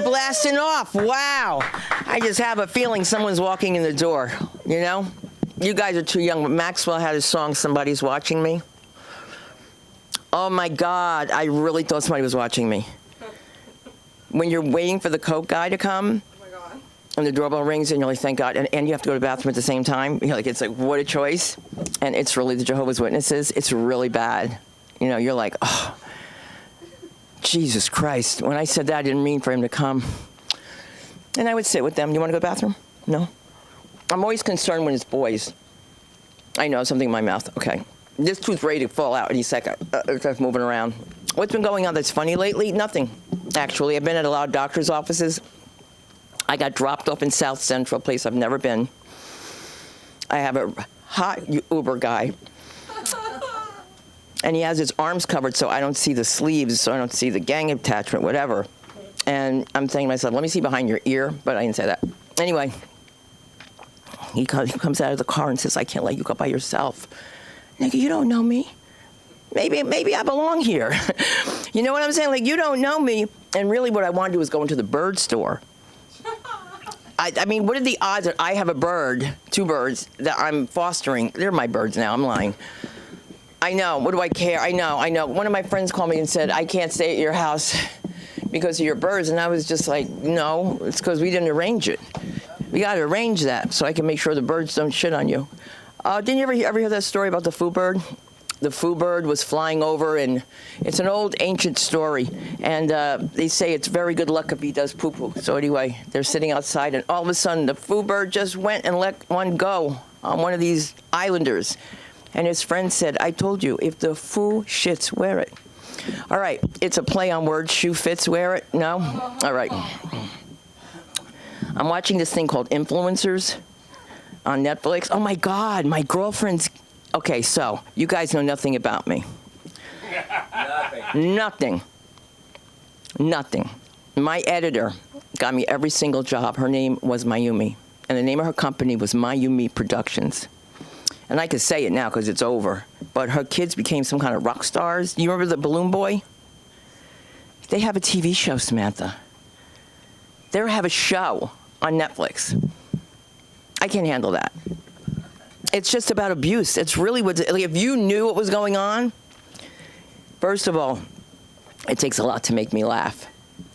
blasting off. Wow. I just have a feeling someone's walking in the door, you know? You guys are too young, but Maxwell had his song, Somebody's Watching Me. Oh, my God. I really thought somebody was watching me. When you're waiting for the Coke guy to come, and the doorbell rings, and you're like, thank God, and you have to go to the bathroom at the same time. You're like, it's like, what a choice. And it's really the Jehovah's Witnesses. It's really bad. You know, you're like, oh, Jesus Christ. When I said that, I didn't mean for him to come. And I would sit with them. You want to go to the bathroom? No. I'm always concerned when it's boys. I know, something in my mouth. Okay. This tooth's ready to fall out any second. It starts moving around. What's been going on that's funny lately? Nothing, actually. I've been at a lot of doctor's offices. I got dropped off in South Central, a place I've never been. I have a hot Uber guy. And he has his arms covered so I don't see the sleeves, so I don't see the gang attachment, whatever. And I'm saying to myself, let me see behind your ear, but I didn't say that. Anyway, he comes out of the car and says, I can't let you go by yourself. Nigga, you don't know me. Maybe I belong here. You know what I'm saying? Like, you don't know me. And really what I want to do is go into the bird store. I mean, what are the odds that I have a bird, 2 birds, that I'm fostering? They're my birds now. I'm lying. I know. What do I care? I know. One of my friends called me and said, I can't stay at your house because of your birds. And I was just like, no, it's because we didn't arrange it. We got to arrange that so I can make sure the birds don't shit on you. Didn't you ever hear that story about the foo bird? The foo bird was flying over, and it's an old ancient story. And they say it's very good luck if he does poo-poo. So anyway, they're sitting outside, and all of a sudden, the foo bird just went and let one go on one of these islanders. And his friend said, I told you, if the foo shits, wear it. All right, it's a play on words. Shoe fits, wear it. No? All right. I'm watching this thing called Influencers on Netflix. Oh, my God, my girlfriend's... Okay, so you guys know nothing about me. Nothing. My editor got me every single job. Her name was Mayumi, and the name of her company was Mayumi Productions. And I could say it now because it's over, but her kids became some kind of rock stars. You remember the Balloon Boy? They have a TV show, Samantha. They have a show on Netflix. I can't handle that. It's just about abuse. It's really what, like, if you knew what was going on, first of all, it takes a lot to make me laugh.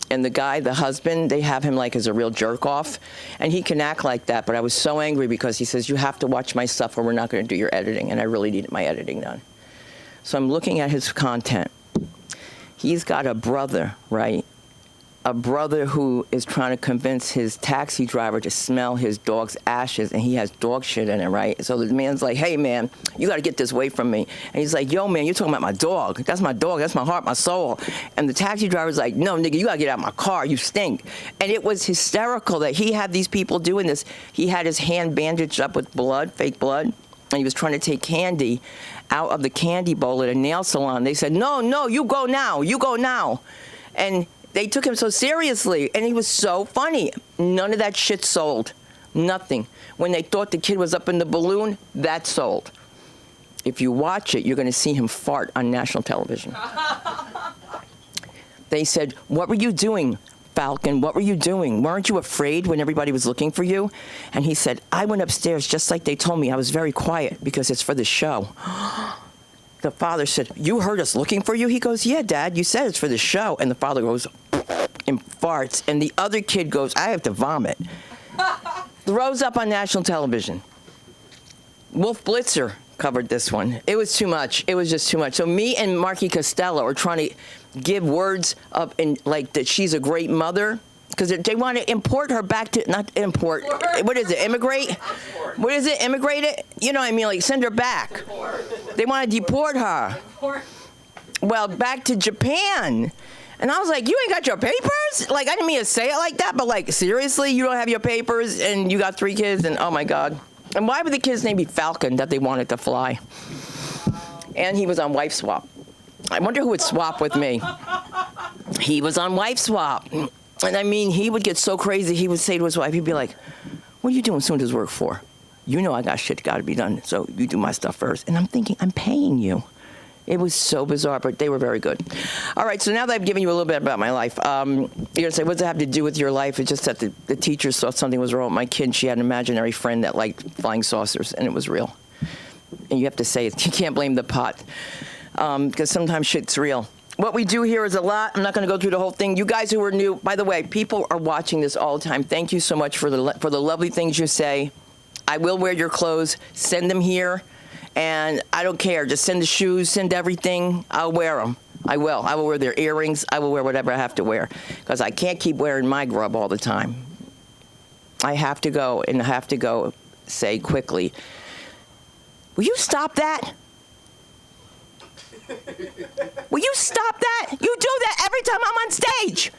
And the guy, the husband, they have him like as a real jerk off. And he can act like that, but I was so angry because he says, you have to watch my stuff or we're not going to do your editing. And I really needed my editing done. So I'm looking at his content. He's got a brother, right? A brother who is trying to convince his taxi driver to smell his dog's ashes, and he has dog shit in it, right? So the man's like, hey, man, you got to get this away from me. And he's like, yo, man, you're talking about my dog. That's my dog. That's my heart, my soul. And the taxi driver's like, no, nigga, you got to get out of my car. You stink. And it was hysterical that he had these people doing this. He had his hand bandaged up with blood, fake blood, and he was trying to take candy out of the candy bowl at a nail salon. They said, no, you go now. You go now. And they took him so seriously, and he was so funny. None of that shit sold. Nothing. When they thought the kid was up in the balloon, that sold. If you watch it, you're going to see him fart on national television. They said, what were you doing, Falcon? What were you doing? Weren't you afraid when everybody was looking for you? And he said, I went upstairs just like they told me. I was very quiet because it's for the show. The father said, you heard us looking for you? He goes, yeah, Dad, you said it's for the show. And the father goes and farts. And the other kid goes, I have to vomit. Throws up on national television. Wolf Blitzer covered this one. It was too much. It was just too much. So me and Marky Costello are trying to give words up in like that she's a great mother. Because they want to import her back to, not import, what is it, immigrate? What is it, immigrate it? You know what I mean, like send her back. They want to deport her. Well, back to Japan. And I was like, you ain't got your papers? Like, I didn't mean to say it like that, but like, seriously, you don't have your papers and you got 3 kids and oh my God. And why would the kid's name be Falcon that they wanted to fly? And he was on Wife Swap. I wonder who would swap with me. He was on Wife Swap. And I mean, he would get so crazy, he would say to his wife, he'd be like, what are you doing soon as work for? You know I got shit got to be done, so you do my stuff first. And I'm thinking, I'm paying you. It was so bizarre, but they were very good. All right, so now that I've given you a little bit about my life, you're going to say, what does it have to do with your life? It's just that the teachers thought something was wrong with my kid. She had an imaginary friend that liked flying saucers, and it was real. And you have to say it. You can't blame the pot, because sometimes shit's real. What we do here is a lot. I'm not going to go through the whole thing. You guys who are new, by the way, people are watching this all the time. Thank you so much for the lovely things you say. I will wear your clothes. Send them here. And I don't care. Just send the shoes, send everything. I'll wear them. I will. I will wear their earrings. I will wear whatever I have to wear. Because I can't keep wearing my grub all the time. I have to go, and I have to go say quickly, will you stop that? Will you stop that? You do that every time I'm on stage.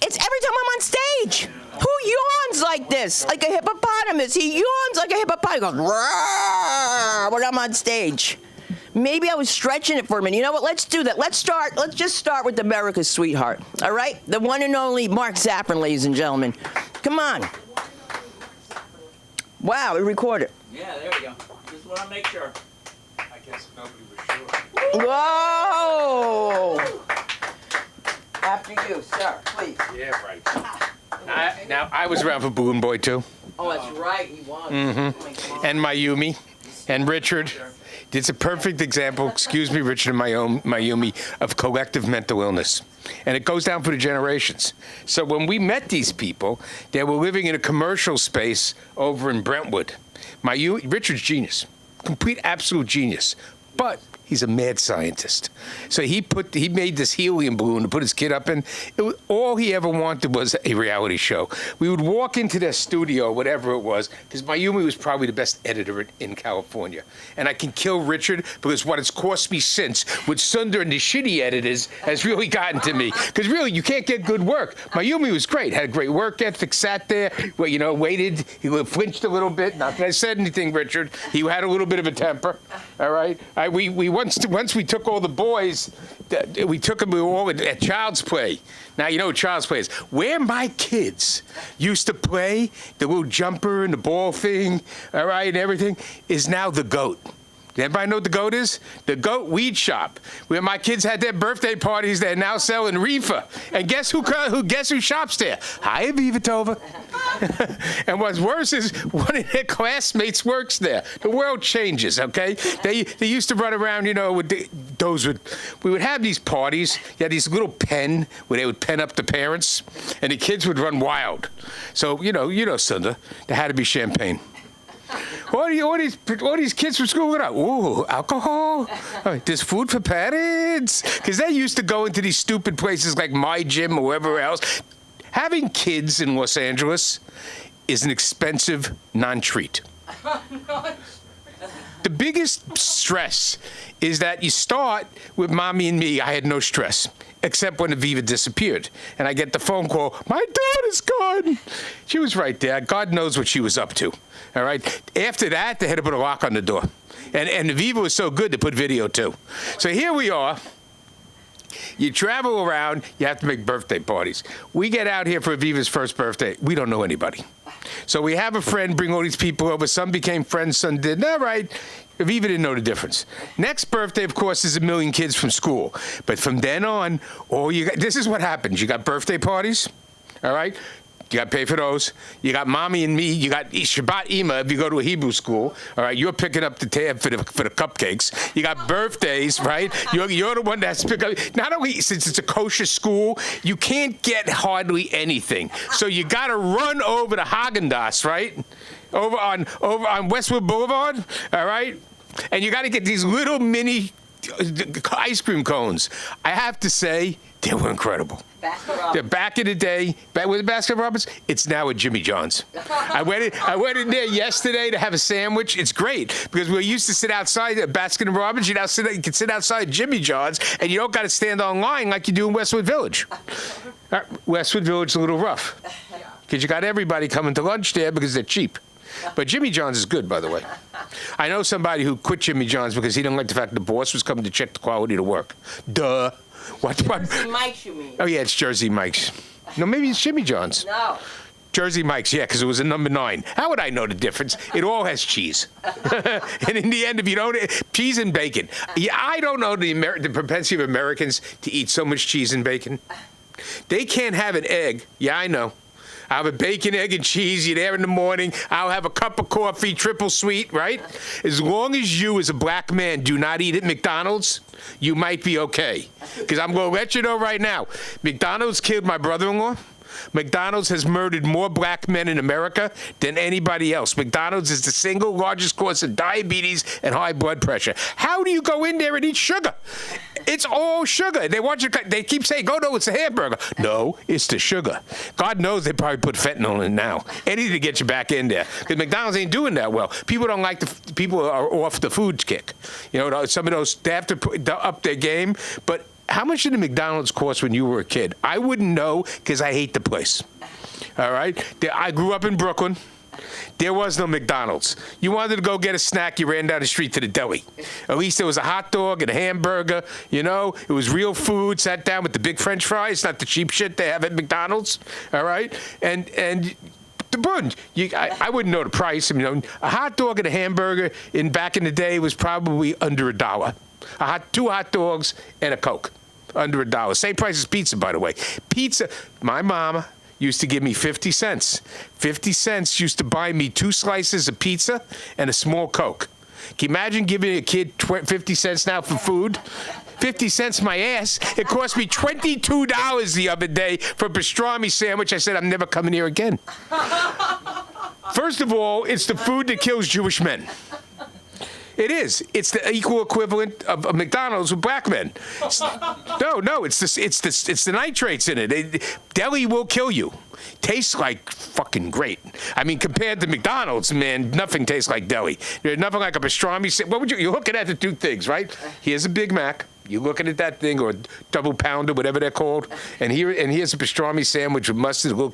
It's every time I'm on stage. Who yawns like this? Like a hippopotamus. He yawns like a hippopotamus. He goes, "Roar," when I'm on stage. Maybe I was stretching it for a minute. You know what? Let's do that. Let's just start with America's sweetheart. All right? The one and only Mark Zaprin, ladies and gentlemen. Come on. Wow, we recorded. Yeah, there we go. Just want to make sure. I guess nobody was sure. Whoa! After you, sir, please. Yeah, right. Now, I was around for Balloon Boy, too. Oh, that's right, he was. Mm-hmm. And Mayumi and Richard. It's a perfect example, excuse me, Richard and Mayumi, of collective mental illness. And it goes down for the generations. So when we met these people, they were living in a commercial space over in Brentwood. Richard's genius, complete absolute genius. But he's a mad scientist. So he made this helium balloon to put his kid up in. All he ever wanted was a reality show. We would walk into their studio, whatever it was, because Mayumi was probably the best editor in California. And I can kill Richard because what it's cost me since with Sundar and the shitty editors has really gotten to me. Because really, you can't get good work. Mayumi was great, had a great work ethic, sat there, waited, he flinched a little bit. Not that I said anything, Richard. He had a little bit of a temper, all right? Once we took all the boys, we took them all at Child's Play. Now, you know what Child's Play is. Where my kids used to play, the little jumper and the ball thing, all right, and everything, is now the GOAT. Everybody know what the GOAT is? The GOAT Weed Shop, where my kids had their birthday parties. They're now selling reefer. And guess who shops there? Hi, Aviva Tova. And what's worse is one of their classmates works there. The world changes, okay? They used to run around, we would have these parties. You had these little pen where they would pen up the parents, and the kids would run wild. So, Sundar, there had to be champagne. All these kids from school, ooh, alcohol? There's food for parents? Because they used to go into these stupid places like My Gym or wherever else. Having kids in Los Angeles is an expensive non-treat. The biggest stress is that you start with Mommy and me. I had no stress, except when Aviva disappeared. And I get the phone call, my daughter's gone. She was right there. God knows what she was up to. All right. After that, they had to put a lock on the door. And Aviva was so good, they put video too. So here we are. You travel around, you have to make birthday parties. We get out here for Aviva's first birthday. We don't know anybody. So we have a friend bring all these people over. Some became friends, some didn't. All right. Aviva didn't know the difference. Next birthday, of course, is 1 million kids from school. But from then on, this is what happens. You got birthday parties, all right? You got to pay for those. You got Mommy and me. You got Shabbat Ima if you go to a Hebrew school. All right, you're picking up the tab for the cupcakes. You got birthdays, right? You're the one that's picking up. Not only since it's a kosher school, you can't get hardly anything. So you got to run over to Haagen-Dazs, right? Over on Westwood Boulevard, all right? And you got to get these little mini ice cream cones. I have to say, they were incredible. They're back in the day. Back with Baskin Robbins, it's now at Jimmy John's. I went in there yesterday to have a sandwich. It's great because we used to sit outside at Baskin Robbins. You can sit outside Jimmy John's, and you don't got to stand online like you do in Westwood Village. Westwood Village is a little rough because you got everybody coming to lunch there because they're cheap. But Jimmy John's is good, by the way. I know somebody who quit Jimmy John's because he didn't like the fact that the boss was coming to check the quality of the work. Duh. What? Jersey Mike's, you mean? Oh, yeah, it's Jersey Mike's. No, maybe it's Jimmy John's. No. Jersey Mike's, yeah, because it was a number 9. How would I know the difference? It all has cheese. And in the end, if you don't, cheese and bacon. Yeah, I don't know the propensity of Americans to eat so much cheese and bacon. They can't have an egg. Yeah, I know. I'll have a bacon, egg, and cheese. You're there in the morning. I'll have a cup of coffee, triple sweet, right? As long as you, as a black man, do not eat at McDonald's, you might be okay. Because I'm going to let you know right now, McDonald's killed my brother-in-law. McDonald's has murdered more black men in America than anybody else. McDonald's is the single largest cause of diabetes and high blood pressure. How do you go in there and eat sugar? It's all sugar. They want you. They keep saying, "Oh no, it's a hamburger." No, it's the sugar. God knows they probably put fentanyl in now. Anything to get you back in there. Because McDonald's ain't doing that well. People don't like people are off the food kick. You know, some of those they have to up their game, but. How much did the McDonald's cost when you were a kid? I wouldn't know because I hate the place. All right? I grew up in Brooklyn. There was no McDonald's. You wanted to go get a snack, you ran down the street to the deli. At least there was a hot dog and a hamburger, you know? It was real food, sat down with the big French fries, not the cheap shit they have at McDonald's. All right? And the bun, I wouldn't know the price. I mean, a hot dog and a hamburger back in the day was probably under $1. 2 hot dogs and a Coke, under $1. Same price as pizza, by the way. Pizza, my mama used to give me 50 cents. 50 cents used to buy me 2 slices of pizza and a small Coke. Can you imagine giving a kid 50 cents now for food? 50 cents my ass. It cost me $22 the other day for a pastrami sandwich. I said, I'm never coming here again. First of all, it's the food that kills Jewish men. It is. It's the equal equivalent of McDonald's with black men. No. It's the nitrates in it. Deli will kill you. Tastes like fucking great. I mean, compared to McDonald's, man, nothing tastes like deli. There's nothing like a pastrami. What would you're looking at the 2 things, right? Here's a Big Mac. You're looking at that thing, or double pounder, whatever they're called, and here's a pastrami sandwich with mustard, a little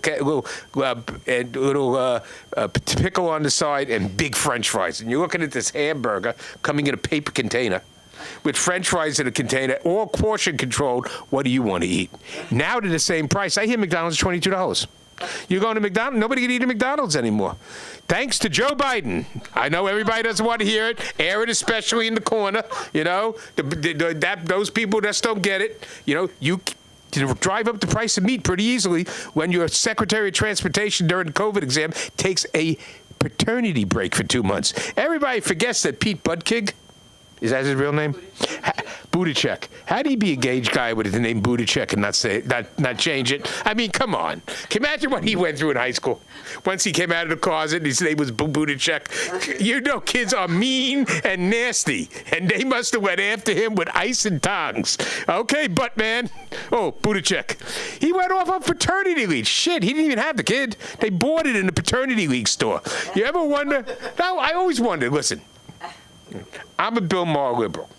pickle on the side, and big French fries. And you're looking at this hamburger coming in a paper container with French fries in a container, all portion controlled. What do you want to eat? Now they're the same price. I hear McDonald's is $22. You're going to McDonald's? Nobody can eat at McDonald's anymore. Thanks to Joe Biden. I know everybody doesn't want to hear it. Air it especially in the corner. You know, those people just don't get it. You know, you can drive up the price of meat pretty easily when your Secretary of Transportation during the COVID exam takes a paternity break for 2 months. Everybody forgets that Pete Buttigieg, is that his real name? Buttigieg. How do you be a gay guy with the name Buttigieg and not change it? I mean, come on. Can you imagine what he went through in high school? Once he came out of the closet and his name was Buttigieg. You know, kids are mean and nasty, and they must have went after him with ice and tongs. Okay, butt man. Oh, Buttigieg. He went off on paternity leave. Shit, he didn't even have the kid. They bought it in the paternity leave store. You ever wonder? No, I always wondered. Listen, I'm a Bill Maher liberal,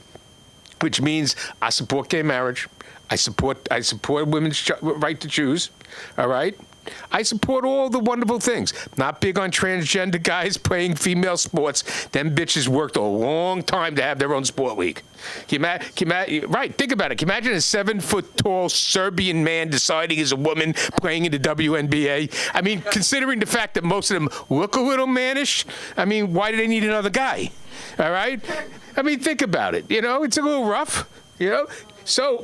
which means I support gay marriage. I support women's right to choose. All right? I support all the wonderful things. Not big on transgender guys playing female sports. Them bitches worked a long time to have their own sport league. Right, think about it. Can you imagine a 7-foot-tall Serbian man deciding he's a woman playing in the WNBA? I mean, considering the fact that most of them look a little mannish, I mean, why do they need another guy? All right? I mean, think about it. You know, it's a little rough, you know? So,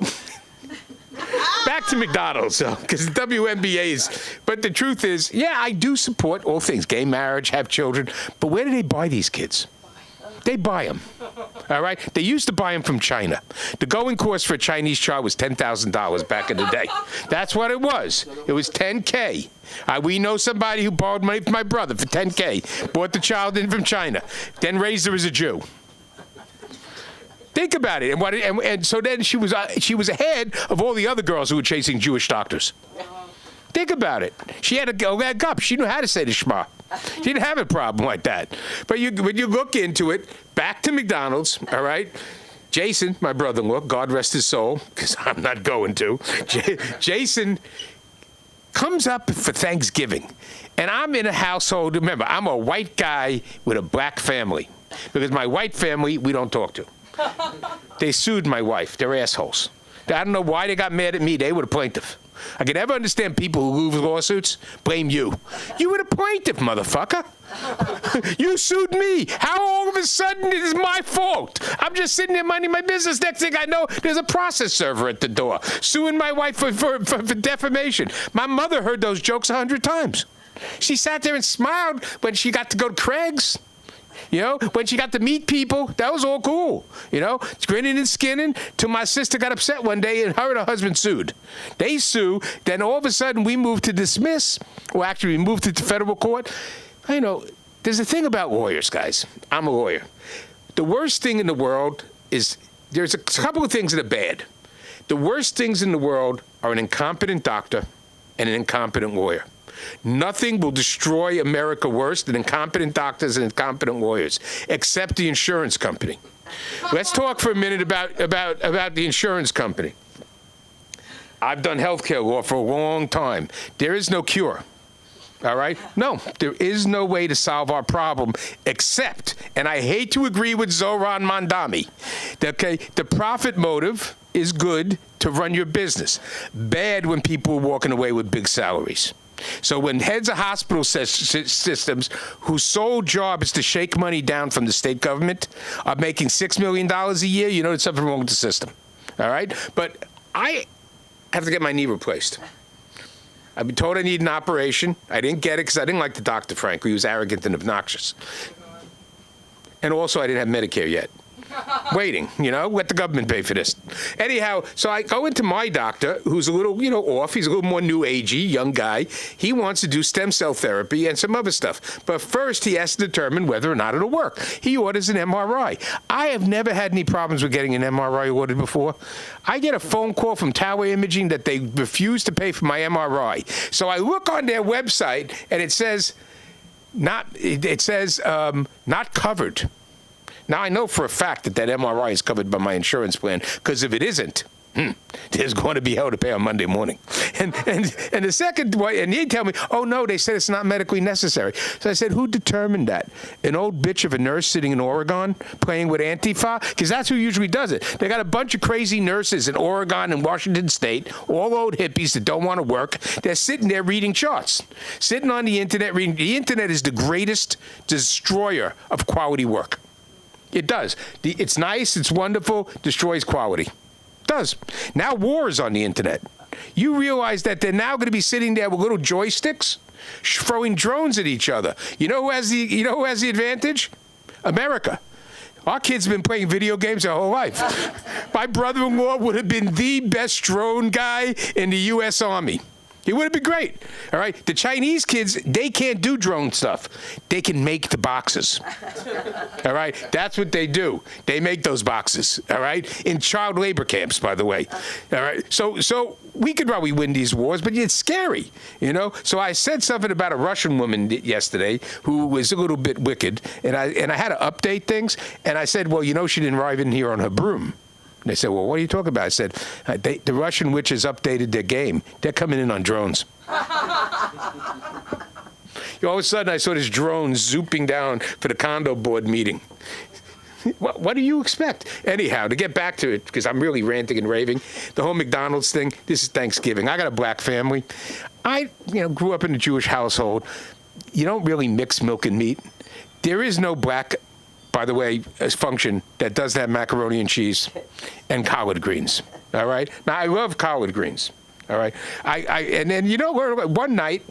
back to McDonald's, because the WNBA is... But the truth is, yeah, I do support all things. Gay marriage, have children. But where do they buy these kids? They buy them, all right? They used to buy them from China. The going cost for a Chinese child was $10,000 back in the day. That's what it was. It was $10K. We know somebody who borrowed money from my brother for $10K, bought the child in from China, then raised her as a Jew. Think about it. And so then she was ahead of all the other girls who were chasing Jewish doctors. Think about it. She had a leg up. She knew how to say the Shema. She didn't have a problem like that. But when you look into it, back to McDonald's, all right? Jason, my brother-in-law, God rest his soul, because I'm not going to. Jason comes up for Thanksgiving, and I'm in a household. Remember, I'm a white guy with a black family, because my white family we don't talk to. They sued my wife. They're assholes. I don't know why they got mad at me. They were the plaintiff. I can never understand people who lose lawsuits. Blame you. You were the plaintiff, motherfucker. You sued me. How all of a sudden it is my fault? I'm just sitting there minding my business. Next thing I know, there's a process server at the door suing my wife for defamation. My mother heard those jokes 100 times. She sat there and smiled when she got to go to Craig's. You know, when she got to meet people, that was all cool. You know, grinning and skinning till my sister got upset one day and her husband sued. They sue. Then all of a sudden we moved to dismiss. Well, actually, we moved to the federal court. You know, there's a thing about lawyers, guys. I'm a lawyer. The worst thing in the world is there's a couple of things that are bad. The worst things in the world are an incompetent doctor and an incompetent lawyer. Nothing will destroy America worse than incompetent doctors and incompetent lawyers, except the insurance company. Let's talk for a minute about the insurance company. I've done healthcare law for a long time. There is no cure. All right? No, there is no way to solve our problem except, and I hate to agree with Zohran Mamdani, okay, the profit motive is good to run your business. Bad when people are walking away with big salaries. So when heads of hospital systems whose sole job is to shake money down from the state government are making $6 million a year, you know there's something wrong with the system. All right? But I have to get my knee replaced. I've been told I need an operation. I didn't get it because I didn't like the doctor, frankly. He was arrogant and obnoxious. And also, I didn't have Medicare yet. Waiting, you know, let the government pay for this. Anyhow, so I go into my doctor, who's a little, you know, off. He's a little more new agey, young guy. He wants to do stem cell therapy and some other stuff. But first, he has to determine whether or not it'll work. He orders an MRI. I have never had any problems with getting an MRI ordered before. I get a phone call from Tower Imaging that they refuse to pay for my MRI. So I look on their website, and it says, not covered. Now, I know for a fact that that MRI is covered by my insurance plan, because if it isn't, there's going to be hell to pay on Monday morning. And the second one, and they tell me, oh, no, they said it's not medically necessary. So I said, who determined that? An old bitch of a nurse sitting in Oregon playing with Antifa? Because that's who usually does it. They got a bunch of crazy nurses in Oregon and Washington State, all old hippies that don't want to work. They're sitting there reading charts, sitting on the Internet reading. The Internet is the greatest destroyer of quality work. It does. It's nice, it's wonderful, destroys quality. It does. Now war is on the Internet. You realize that they're now going to be sitting there with little joysticks, throwing drones at each other. You know who has the advantage? America. Our kids have been playing video games their whole life. My brother-in-law would have been the best drone guy in the U.S. Army. It would have been great. All right? The Chinese kids, they can't do drone stuff. They can make the boxes. All right? That's what they do. They make those boxes. All right? In child labor camps, by the way. All right? So we could probably win these wars, but it's scary, you know? So I said something about a Russian woman yesterday who was a little bit wicked, and I had to update things, and I said, well, you know, she didn't arrive in here on her broom. They said, well, what are you talking about? I said, the Russian witches updated their game. They're coming in on drones. All of a sudden, I saw this drone zooping down for the condo board meeting. What do you expect? Anyhow, to get back to it, because I'm really ranting and raving, the whole McDonald's thing, this is Thanksgiving. I got a black family. I grew up in a Jewish household. You don't really mix milk and meat. There is no black, by the way, a function that does have macaroni and cheese and collard greens. All right? Now, I love collard greens. All right? And then, one night,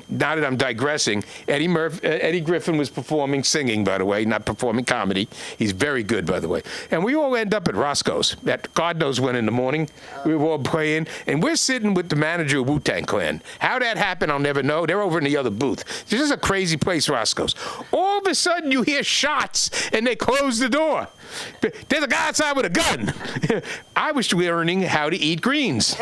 now that I'm digressing, Eddie Griffin was singing, by the way, not performing comedy. He's very good, by the way. And we all end up at Roscoe's at God knows when in the morning. We were all playing, and we're sitting with the manager of Wu-Tang Clan. How that happened, I'll never know. They're over in the other booth. This is a crazy place, Roscoe's. All of a sudden, you hear shots, and they close the door. There's a guy outside with a gun. I was learning how to eat greens.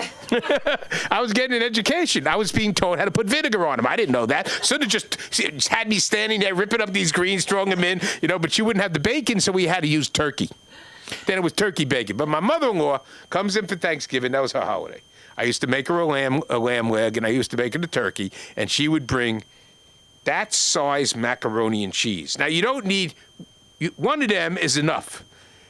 I was getting an education. I was being told how to put vinegar on them. I didn't know that. So they just had me standing there ripping up these greens, throwing them in, but you wouldn't have the bacon, so we had to use turkey. Then it was turkey bacon. But my mother-in-law comes in for Thanksgiving. That was her holiday. I used to make her a lamb leg, and I used to make her the turkey, and she would bring that size macaroni and cheese. Now, you don't need... one of them is enough.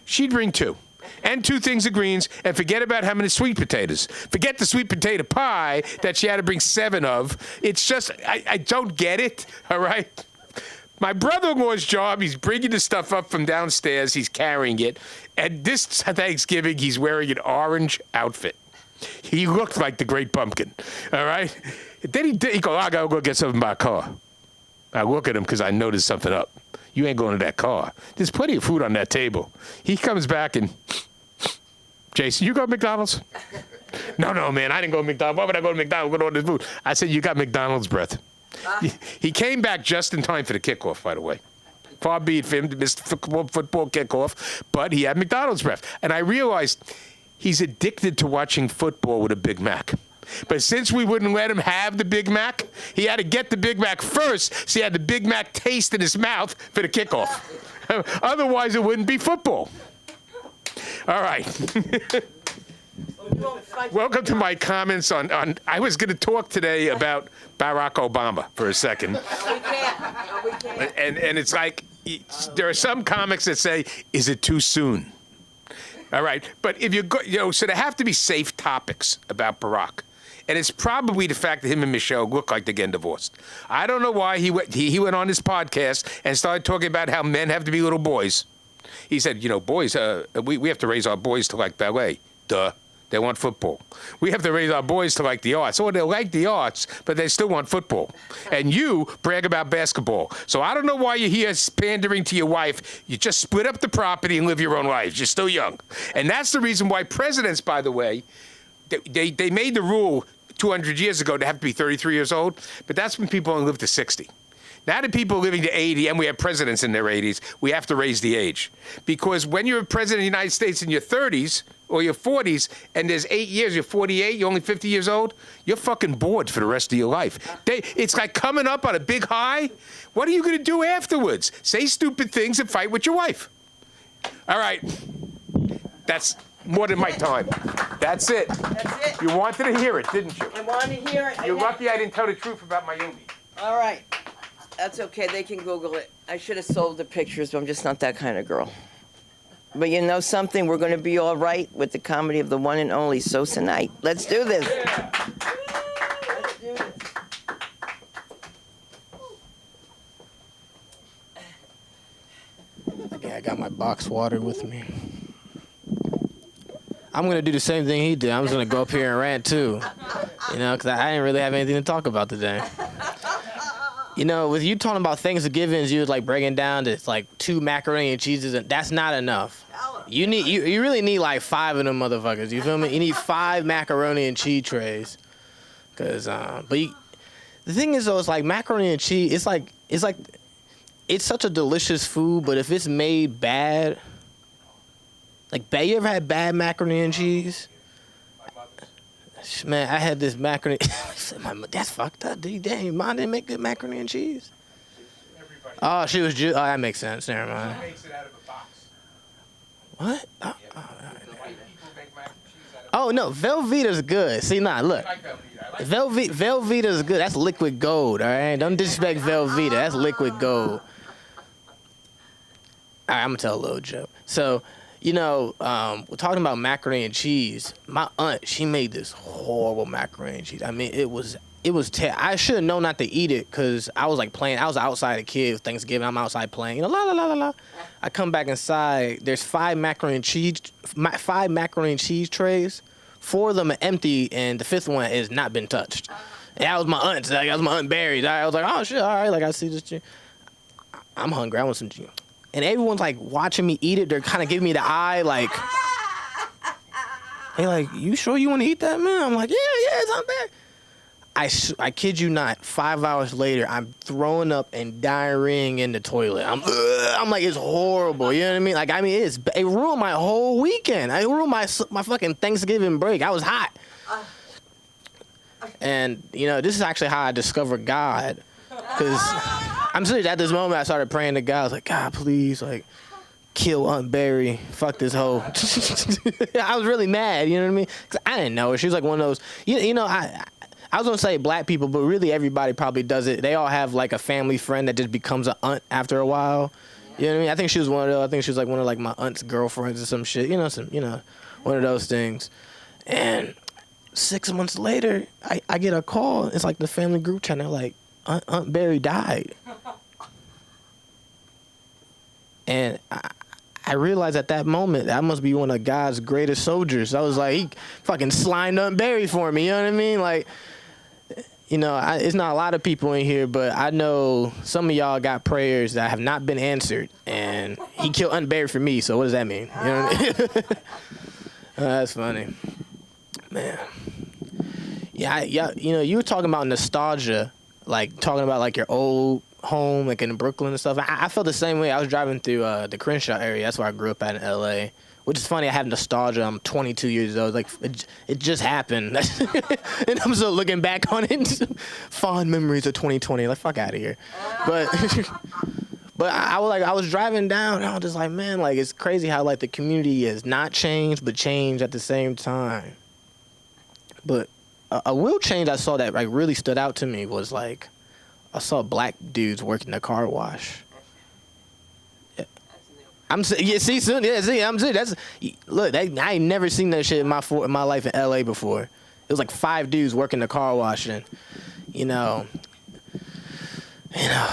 She'd bring two. and 2 things of greens, and forget about having the sweet potatoes. Forget the sweet potato pie that she had to bring 7 of. It's just, I don't get it, all right? My brother-in-law's job, he's bringing the stuff up from downstairs, he's carrying it, and this Thanksgiving, he's wearing an orange outfit. He looked like the Great Pumpkin, all right? Then he go, I gotta go get something in my car. I look at him because I know there's something up. You ain't going to that car. There's plenty of food on that table. He comes back and, Jason, you go to McDonald's? No, man, I didn't go to McDonald's. Why would I go to McDonald's with all this food? I said, you got McDonald's breath. He came back just in time for the kickoff, by the way. Far be it for him to miss the football kickoff, but he had McDonald's breath. And I realized he's addicted to watching football with a Big Mac. But since we wouldn't let him have the Big Mac, he had to get the Big Mac first, so he had the Big Mac taste in his mouth for the kickoff. Otherwise, it wouldn't be football. All right. Welcome to my comments on I was going to talk today about Barack Obama for a second. We can't. And it's like, there are some comics that say, is it too soon? All right. But if you go, so there have to be safe topics about Barack. And it's probably the fact that him and Michelle look like they're getting divorced. I don't know why he went on his podcast and started talking about how men have to be little boys. He said, boys, we have to raise our boys to like ballet. Duh. They want football. We have to raise our boys to like the arts. Oh, they like the arts, but they still want football. And you brag about basketball. So I don't know why you're here pandering to your wife. You just split up the property and live your own lives. You're still young. And that's the reason why presidents, by the way, they made the rule 200 years ago to have to be 33 years old, but that's when people only live to 60. Now that people are living to 80, and we have presidents in their 80s, we have to raise the age. Because when you're a president of the United States in your 30s or your 40s, and there's 8 years, you're 48, you're only 50 years old, you're fucking bored for the rest of your life. It's like coming up on a big high. What are you going to do afterwards? Say stupid things and fight with your wife. All right. That's more than my time. That's it. That's it. You wanted to hear it, didn't you? I wanted to hear it. You're lucky I didn't tell the truth about Mayumi. All right. That's okay. They can Google it. I should have sold the pictures, but I'm just not that kind of girl. But you know something? We're going to be all right with the comedy of the one and only Sosa Knight. Let's do this. Let's do this. Okay, I got my box water with me. I'm going to do the same thing he did. I'm just going to go up here and rant too. Because I didn't really have anything to talk about today. With you talking about Thanksgivings, you was like breaking down to it's like 2 macaroni and cheeses, and that's not enough. You really need like 5 of them motherfuckers. You feel me? You need 5 macaroni and cheese trays. The thing is though, it's like macaroni and cheese. It's such a delicious food, but if it's made bad, you ever had bad macaroni and cheese? Man, I had this macaroni. That's fucked up, dude. Damn, mom didn't make good macaroni and cheese. Everybody. Oh, she was Jew. Oh, that makes sense. Never mind. Makes it out of a box. What? The white people make mac and cheese out of Oh no, Velveeta's good. See, look. I like Velveeta. I like Velveeta's good. That's liquid gold. All right, don't disrespect Velveeta. That's liquid gold. All right, I'm gonna tell a little joke. So. We're talking about macaroni and cheese. My aunt, she made this horrible macaroni and cheese. I mean, it was I should have known not to eat it because I was like playing. I was outside a kid Thanksgiving. I'm outside playing. La la la la la. I come back inside. There's 5 macaroni and cheese trays. 4 of them are empty, and the 5th one has not been touched. That was my aunt's. That was my aunt Barry's. I was like, oh shit, all right. Like I see this. I'm hungry. I want some. And everyone's like watching me eat it. They're kind of giving me the eye, like, hey, like, you sure you want to eat that, man? I'm like, yeah, it's not bad. I kid you not. 5 hours later, I'm throwing up and diarrheaing in the toilet. I'm like, it's horrible. You know what I mean? Like, it ruined my whole weekend. It ruined my fucking Thanksgiving break. I was hot. And this is actually how I discovered God, because. I'm serious. At this moment, I started praying to God. I was like, God, please, like, kill Aunt Barry. Fuck this hoe. I was really mad. You know what I mean? 'Cause I didn't know her. She was like one of those. I was gonna say black people, but really everybody probably does it. They all have like a family friend that just becomes an aunt after a while. You know what I mean? I think she was one of those. I think she was like one of like my aunt's girlfriends or some shit. One of those things. And 6 months later, I get a call. It's like the family group chat. And they're like, Aunt Barry died. And I realized at that moment that I must be one of God's greatest soldiers. I was like, he fucking slined Aunt Barry for me. You know what I mean? Like, it's not a lot of people in here, but I know some of y'all got prayers that have not been answered, and he killed Aunt Barry for me. So what does that mean? You know what I mean? That's funny, man. Yeah, you were talking about nostalgia, like talking about like your old home, like in Brooklyn and stuff. I felt the same way. I was driving through the Crenshaw area. That's where I grew up at in LA. Which is funny. I have nostalgia. I'm 22 years old. Like it just happened, and I'm still looking back on it. Fond memories of 2020. Like fuck out of here. But I was driving down. And I was just like, man, like it's crazy how like the community has not changed but changed at the same time. But a real change I saw that like really stood out to me was like I saw black dudes working the car wash. I'm saying that's look. I ain't never seen that shit in my life in LA before. It was like 5 dudes working the car wash, and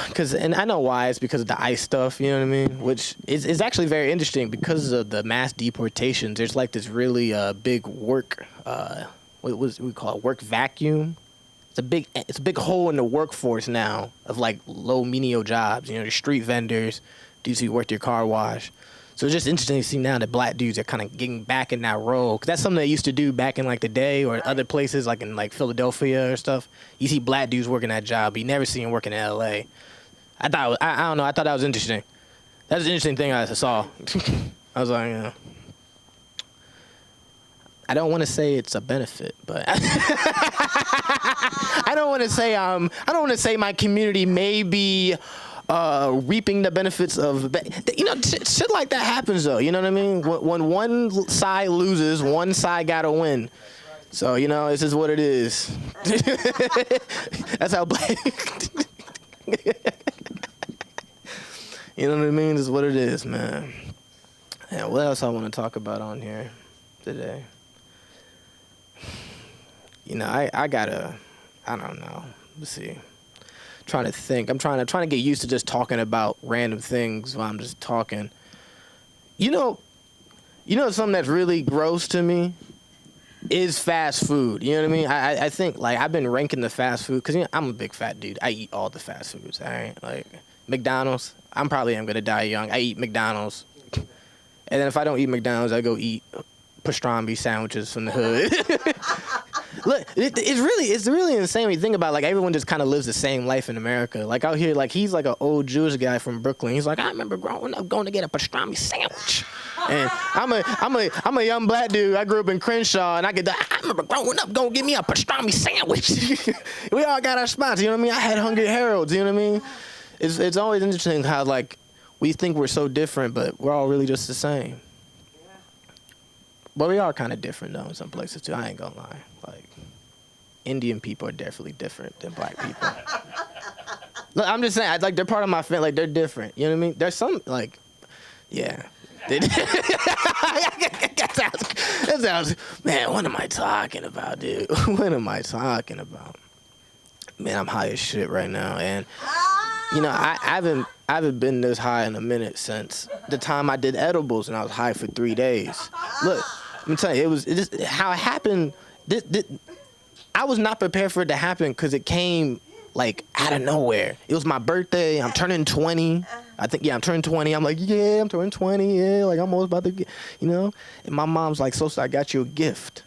because and I know why. It's because of the ICE stuff. You know what I mean? Which is actually very interesting because of the mass deportations. There's like this really big work. What we call it? Work vacuum. It's a big hole in the workforce now of like low menial jobs. The street vendors. Dudes who work your car wash. So it's just interesting to see now that black dudes are kind of getting back in that role. Because that's something they used to do back in like the day or other places like in like Philadelphia or stuff. You see black dudes working that job, but you never see them working in LA. I thought that was interesting. That's an interesting thing I saw. I was like, I don't want to say it's a benefit, but I don't want to say my community may be reaping the benefits of, shit like that happens though. You know what I mean? When one side loses, one side gotta win. So this is what it is. That's how black. You know what I mean? This is what it is, man. Yeah. What else I want to talk about on here today? I don't know. Let's see. Trying to think. I'm trying to get used to just talking about random things while I'm just talking. Something that's really gross to me is fast food. You know what I mean? I think like I've been ranking the fast food because I'm a big fat dude. I eat all the fast foods. All right, like McDonald's. I'm gonna die young. I eat McDonald's, and then if I don't eat McDonald's, I go eat pastrami sandwiches from the hood. Look, it's really insane when you think about it. Like everyone just kind of lives the same life in America. Like out here, like he's like an old Jewish guy from Brooklyn. He's like, I remember growing up going to get a pastrami sandwich. And I'm a young black dude. I grew up in Crenshaw, and I remember growing up going to get me a pastrami sandwich. We all got our spots. You know what I mean? I had Hungry Harold's. You know what I mean? It's always interesting how like we think we're so different, but we're all really just the same. But we are kind of different though in some places too. I ain't gonna lie. Like Indian people are definitely different than black people. Look, I'm just saying, like they're part of my family. Like they're different. You know what I mean? There's some like, yeah. That sounds, man. What am I talking about, dude? What am I talking about? Man, I'm high as shit right now, and I haven't been this high in a minute since the time I did edibles and I was high for 3 days. Look, I'm telling you, it just how it happened. I was not prepared for it to happen because it came like out of nowhere. It was my birthday. I'm turning 20. I think, I'm turning 20. I'm like, I'm turning 20. Yeah, like I'm almost about to get, And my mom's like, so I got you a gift.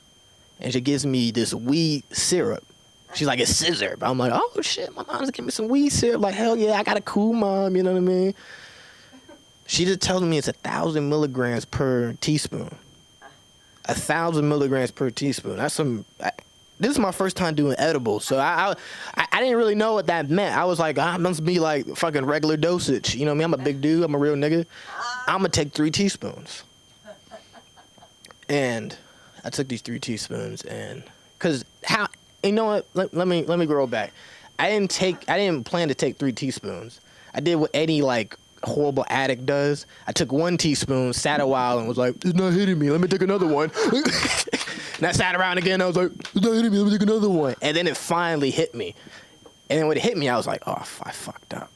And she gives me this weed syrup. She's like, it's scissor. But I'm like, oh shit, my mom's giving me some weed syrup. Like, hell yeah, I got a cool mom, you know what I mean? She just tells me it's 1,000 milligrams per teaspoon. 1,000 milligrams per teaspoon. That's this is my first time doing edibles, so I didn't really know what that meant. I was like, it must be like fucking regular dosage. You know what I mean? I'm a big dude. I'm a real nigga. I'm gonna take 3 teaspoons. And I took these 3 teaspoons, and cause how you know what? Let me grow back. I didn't plan to take 3 teaspoons. I did what any like horrible addict does. I took 1 teaspoon, sat a while, and was like, it's not hitting me. Let me take another one. And I sat around again. I was like, it's not hitting me. Let me take another one. And then it finally hit me. And then when it hit me, I was like, oh, I fucked up.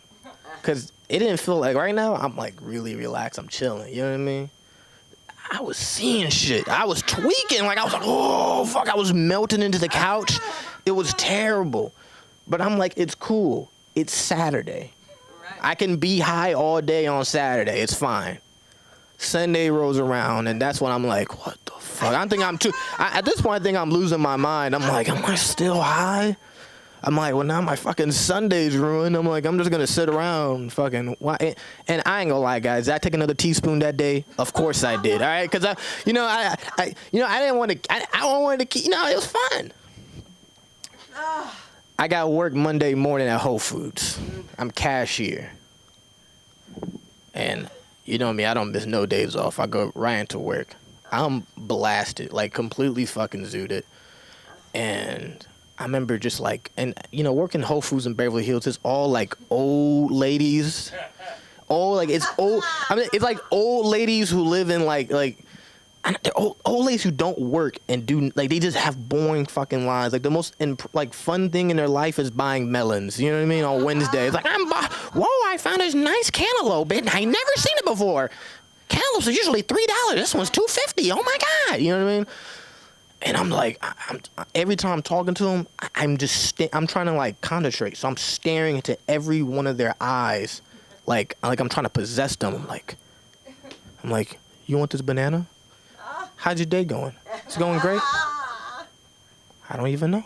Because it didn't feel like right now, I'm like really relaxed. I'm chilling. You know what I mean? I was seeing shit. I was tweaking. Like, I was like, oh, fuck. I was melting into the couch. It was terrible. But I'm like, it's cool. It's Saturday. I can be high all day on Saturday. It's fine. Sunday rolls around, and that's when I'm like, what the fuck? At this point, I think I'm losing my mind. I'm like, am I still high? I'm like, well, now my fucking Sunday's ruined. I'm like, I'm just going to sit around and fucking. Why? And I ain't going to lie, guys. Did I take another teaspoon that day? Of course I did. All right? Because, I didn't want to. I wanted to keep, it was fun. I got work Monday morning at Whole Foods. I'm cashier. And you know me, I don't miss no days off. I go right into work. I'm blasted, like completely fucking zooted. And I remember just like, working Whole Foods in Beverly Hills, it's all like old ladies. It's old. I mean, it's like old ladies who live in like they're old ladies who don't work and do like they just have boring fucking lives. Like the most fun thing in their life is buying melons. You know what I mean? On Wednesday, it's like I found this nice cantaloupe. I ain't never seen it before. Cantaloupes are usually $3. This one's $2.50. Oh my god! You know what I mean? And I'm like, every time I'm talking to them, I'm trying to like concentrate. So I'm staring into every one of their eyes, like I'm trying to possess them. I'm like, you want this banana? How's your day going? It's going great? I don't even know.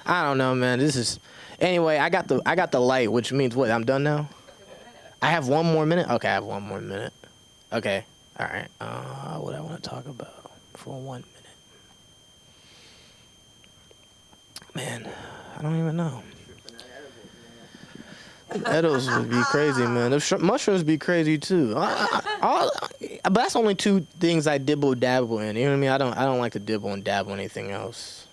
I don't know, man. Anyway, I got the light, which means what? I'm done now? I have 1 more minute? Okay, I have 1 more minute. Okay. All right. What I want to talk about for 1 minute. Man, I don't even know. Edibles would be crazy, man. The mushrooms be crazy too. But that's only 2 things I dibble dabble in. You know what I mean? I don't like to dibble and dabble in anything else,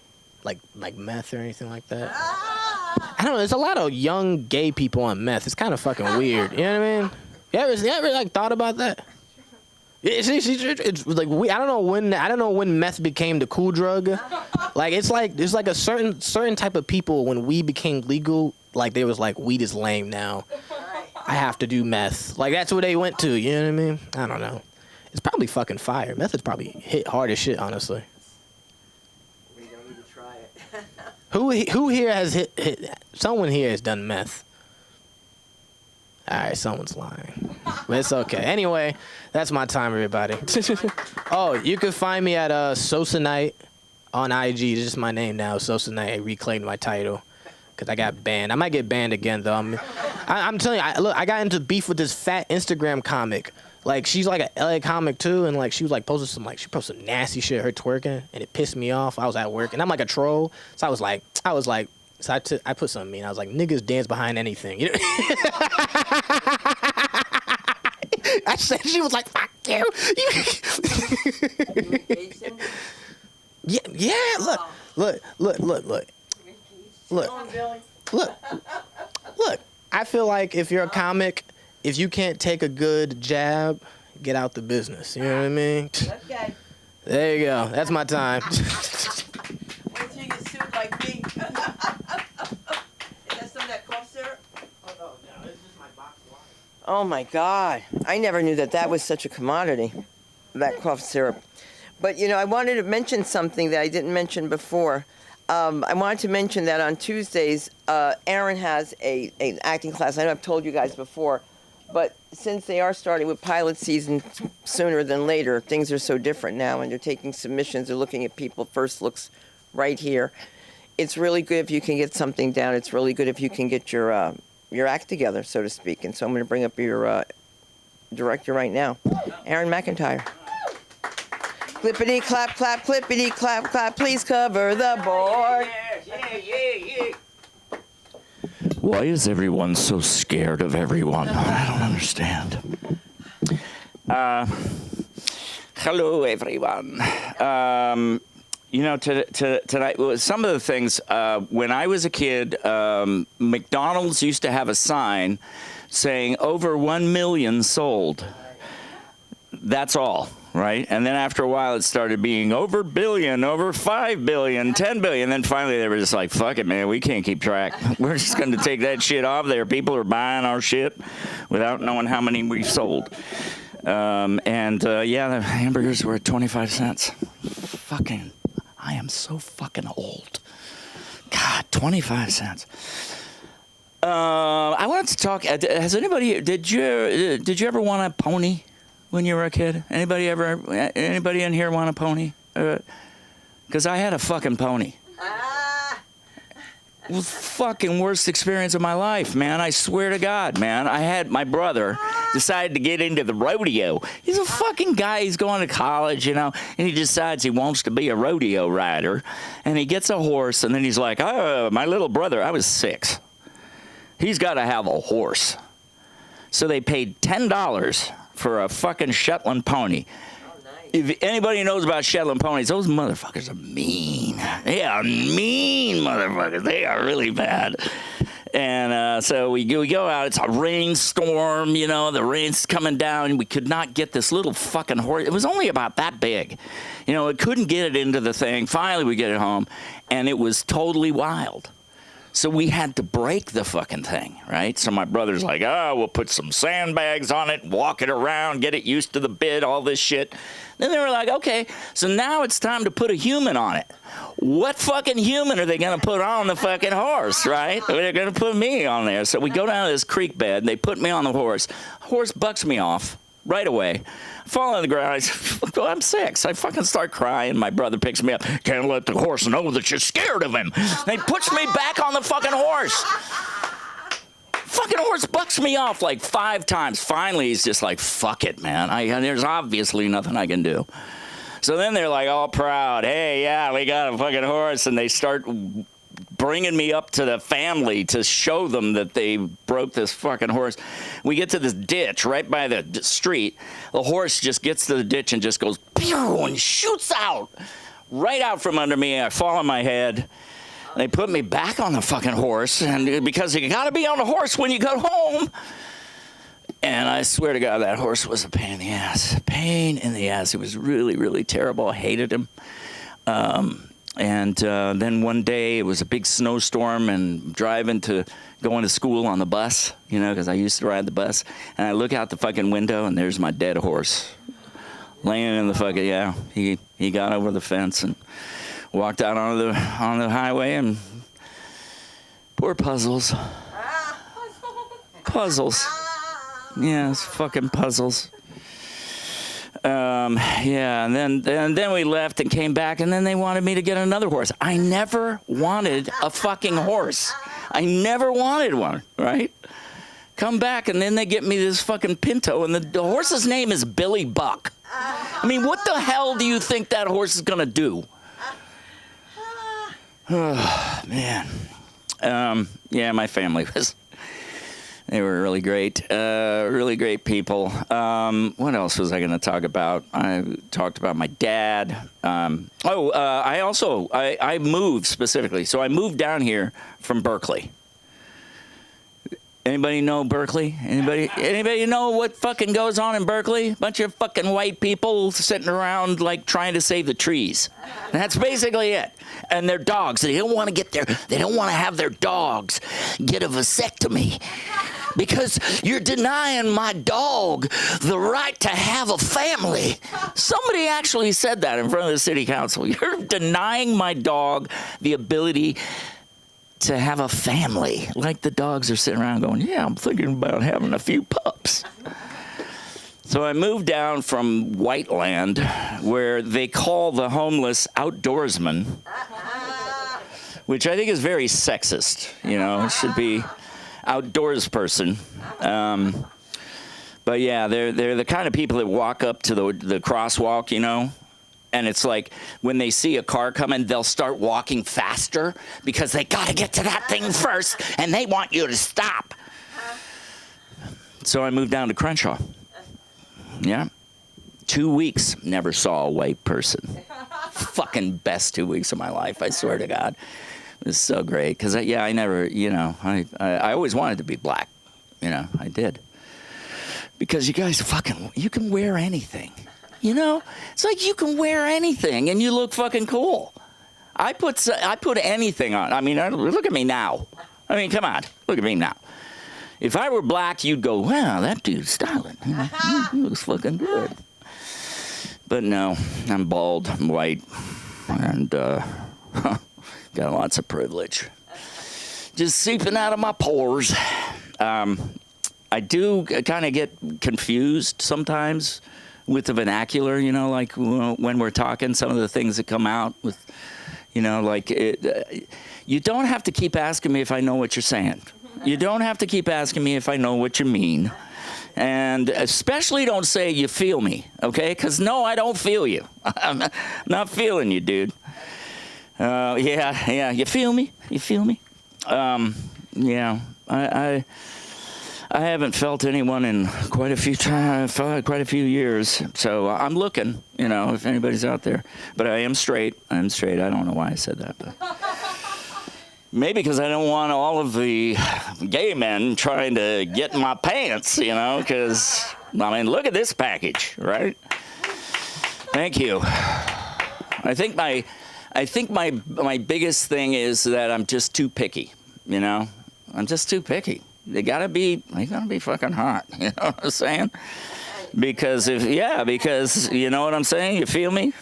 like meth or anything like that. I don't know. There's a lot of young gay people on meth. It's kind of fucking weird. You know what I mean? You ever like thought about that? It's like I don't know when meth became the cool drug. Like it's like there's like a certain type of people when weed became legal. Like they was like, weed is lame now. I have to do meth. Like that's what they went to. You know what I mean? I don't know. It's probably fucking fire. Meth is probably hit hard as shit, honestly. We don't need to try it. Who here has hit? Someone here has done meth. All right, someone's lying, but it's okay. Anyway, that's my time, everybody. Oh, you can find me at Sosanite on IG. It's just my name now, Sosanite. I reclaimed my title. Because I got banned. I might get banned again, though. I'm telling you, I got into beef with this fat Instagram comic. Like, she's like an LA comic, too. And, like, she was, like, she posted some nasty shit, her twerking. And it pissed me off. I was at work. And I'm, like, a troll. So I was like, so I put something mean. I was like, niggas dance behind anything. You know? I said, she was like, fuck you. Yeah, look. Look, I feel like if you're a comic, if you can't take a good jab, get out the business. You know what I mean? Okay. There you go. That's my time. Wait till you get sued like me. Is that some of that cough syrup? No, it's just my box of water. Oh my God. I never knew that was such a commodity, that cough syrup. But, I wanted to mention something that I didn't mention before. I wanted to mention that on Tuesdays, Aaron has an acting class. I know I've told you guys before, but since they are starting with pilot season sooner than later, things are so different now, and they're taking submissions. They're looking at people first looks right here. It's really good if you can get something down. It's really good if you can get your act together, so to speak. And so I'm going to bring up your director right now, Aaron McIntyre. Clippity clap clap, clippity clap clap, please cover the board. Yeah. Why is everyone so scared of everyone? I don't understand. Hello, everyone. Tonight, some of the things, when I was a kid, McDonald's used to have a sign saying over 1 million sold. That's all, right? And then after a while, it started being over billion, over 5 billion, 10 billion. Then finally, they were just like, fuck it, man. We can't keep track. We're just going to take that shit off there. People are buying our shit without knowing how many we've sold. Yeah, the hamburgers were at 25 cents. Fucking, I am so fucking old. God, 25 cents. I wanted to talk. Has anybody? Did you ever want a pony when you were a kid? Anybody in here want a pony? Because I had a fucking pony. It was the fucking worst experience of my life, man. I swear to God, man. I had my brother decided to get into the rodeo. He's a fucking guy. He's going to college, and he decides he wants to be a rodeo rider. And he gets a horse, and then he's like, oh, my little brother, I was 6. He's got to have a horse. So they paid $10 for a fucking Shetland pony. If anybody knows about Shetland ponies, those motherfuckers are mean. They are mean motherfuckers. They are really bad. And so we go out. It's a rainstorm, the rain's coming down. We could not get this little fucking horse. It was only about that big. It couldn't get it into the thing. Finally, we get it home, and it was totally wild. So we had to break the fucking thing, right? So my brother's like, we'll put some sandbags on it, walk it around, get it used to the bit, all this shit. Then they were like, okay, so now it's time to put a human on it. What fucking human are they going to put on the fucking horse, right? They're going to put me on there. So we go down to this creek bed, they put me on the horse. Horse bucks me off right away. I fall on the ground. I say, I'm 6. I fucking start crying. My brother picks me up. Can't let the horse know that you're scared of him. They puts me back on the fucking horse. Fucking horse bucks me off like 5 times. Finally, he's just like, fuck it, man. There's obviously nothing I can do. So then they're like all proud. Hey, yeah, we got a fucking horse. And they start bringing me up to the family to show them that they broke this fucking horse. We get to this ditch right by the street. The horse just gets to the ditch and just goes pew and shoots out right out from under me. I fall on my head. They put me back on the fucking horse, and because you got to be on the horse when you go home. And I swear to God, that horse was a pain in the ass. Pain in the ass. It was really, really terrible. I hated him. And then one day it was a big snowstorm and going to school on the bus, because I used to ride the bus. And I look out the fucking window and there's my dead horse laying in the fucking, he got over the fence and walked out on the highway, and poor Puzzles. Puzzles. Yeah, it's fucking Puzzles. And then we left and came back, and then they wanted me to get another horse. I never wanted a fucking horse. I never wanted one, right? Come back, and then they get me this fucking Pinto, and the horse's name is Billy Buck. I mean, what the hell do you think that horse is gonna do? Oh, man. My family they were really great people. What else was I going to talk about? I talked about my dad. I moved specifically. So I moved down here from Berkeley. Anybody know Berkeley? Anybody know what fucking goes on in Berkeley? Bunch of fucking white people sitting around like trying to save the trees. That's basically it. And their dogs. They don't want to have their dogs get a vasectomy. Because you're denying my dog the right to have a family. Somebody actually said that in front of the city council. You're denying my dog the ability to have a family. Like the dogs are sitting around going, yeah, I'm thinking about having a few pups. So I moved down from Whiteland, where they call the homeless outdoorsmen, which I think is very sexist. It should be outdoors person. But yeah, they're the kind of people that walk up to the crosswalk, and it's like when they see a car coming, they'll start walking faster because they got to get to that thing first, and they want you to stop. So I moved down to Crenshaw. Yeah. 2 weeks, never saw a white person. Fucking best 2 weeks of my life, I swear to God. It was so great because, I never, I always wanted to be black. You know, I did. Because you guys you can wear anything. You know? It's like you can wear anything and you look fucking cool. I put anything on. I mean, look at me now. I mean, come on. Look at me now. If I were black, you'd go, wow, that dude's styling. You know, he looks fucking good. But no, I'm bald, I'm white, and got lots of privilege. Just seeping out of my pores. I do kind of get confused sometimes with the vernacular, you know, like when we're talking, some of the things that come out with, you know, like you don't have to keep asking me if I know what you're saying. You don't have to keep asking me if I know what you mean. And especially don't say you feel me, okay? Because no, I don't feel you. I'm not feeling you, dude. Yeah, you feel me? You feel me? Yeah, I haven't felt anyone in quite a few years. So I'm looking, you know, if anybody's out there. But I am straight. I'm straight. I don't know why I said that. But maybe because I don't want all of the gay men trying to get in my pants, you know, because, I mean, look at this package, right? Thank you. I think my biggest thing is that I'm just too picky, you know? I'm just too picky. They gotta be fucking hot, you know what I'm saying? Because you know what I'm saying? You feel me?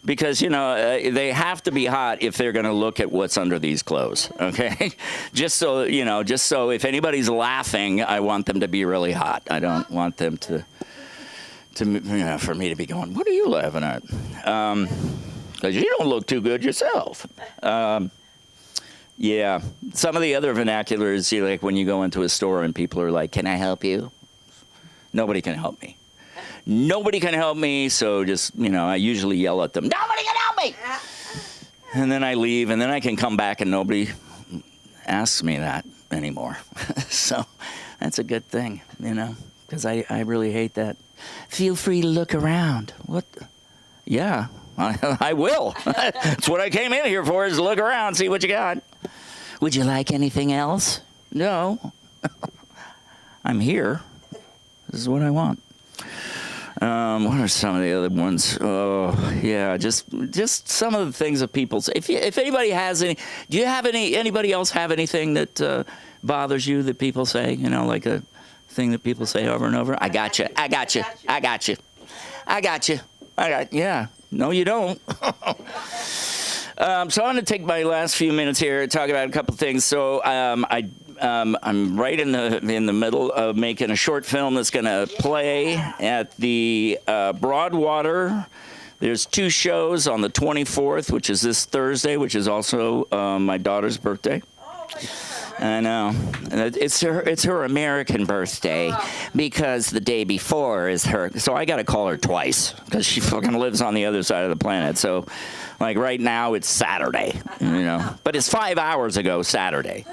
Because, you know, they have to be hot if they're going to look at what's under these clothes, okay? Just so if anybody's laughing, I want them to be really hot. I don't want them to you know, for me to be going, what are you laughing at? Because you don't look too good yourself. Yeah. Some of the other vernaculars, you know, like when you go into a store and people are like, can I help you? Nobody can help me. Nobody can help me, so just, you know, I usually yell at them, nobody can help me! And then I leave, and then I can come back and nobody asks me that anymore. So that's a good thing, you know, because I really hate that. Feel free to look around. What? Yeah, I will. That's what I came in here for, is to look around, see what you got. Would you like anything else? No. I'm here. This is what I want. What are some of the other ones? Oh, yeah, just some of the things that people say. If anybody has any, do you have anybody else have anything that bothers you that people say? You know, like a thing that people say over and over? I got you. I got you. I got you. I got you. Yeah. No, you don't. So I'm going to take my last few minutes here to talk about a couple things. So I'm right in the middle of making a short film that's going to play at the Broadwater. There's 2 shows on the 24th, which is this Thursday, which is also my daughter's birthday. I know. It's her American birthday because the day before is her. So I got to call her twice because she fucking lives on the other side of the planet. So, like right now, it's Saturday, you know. But it's 5 hours ago Saturday.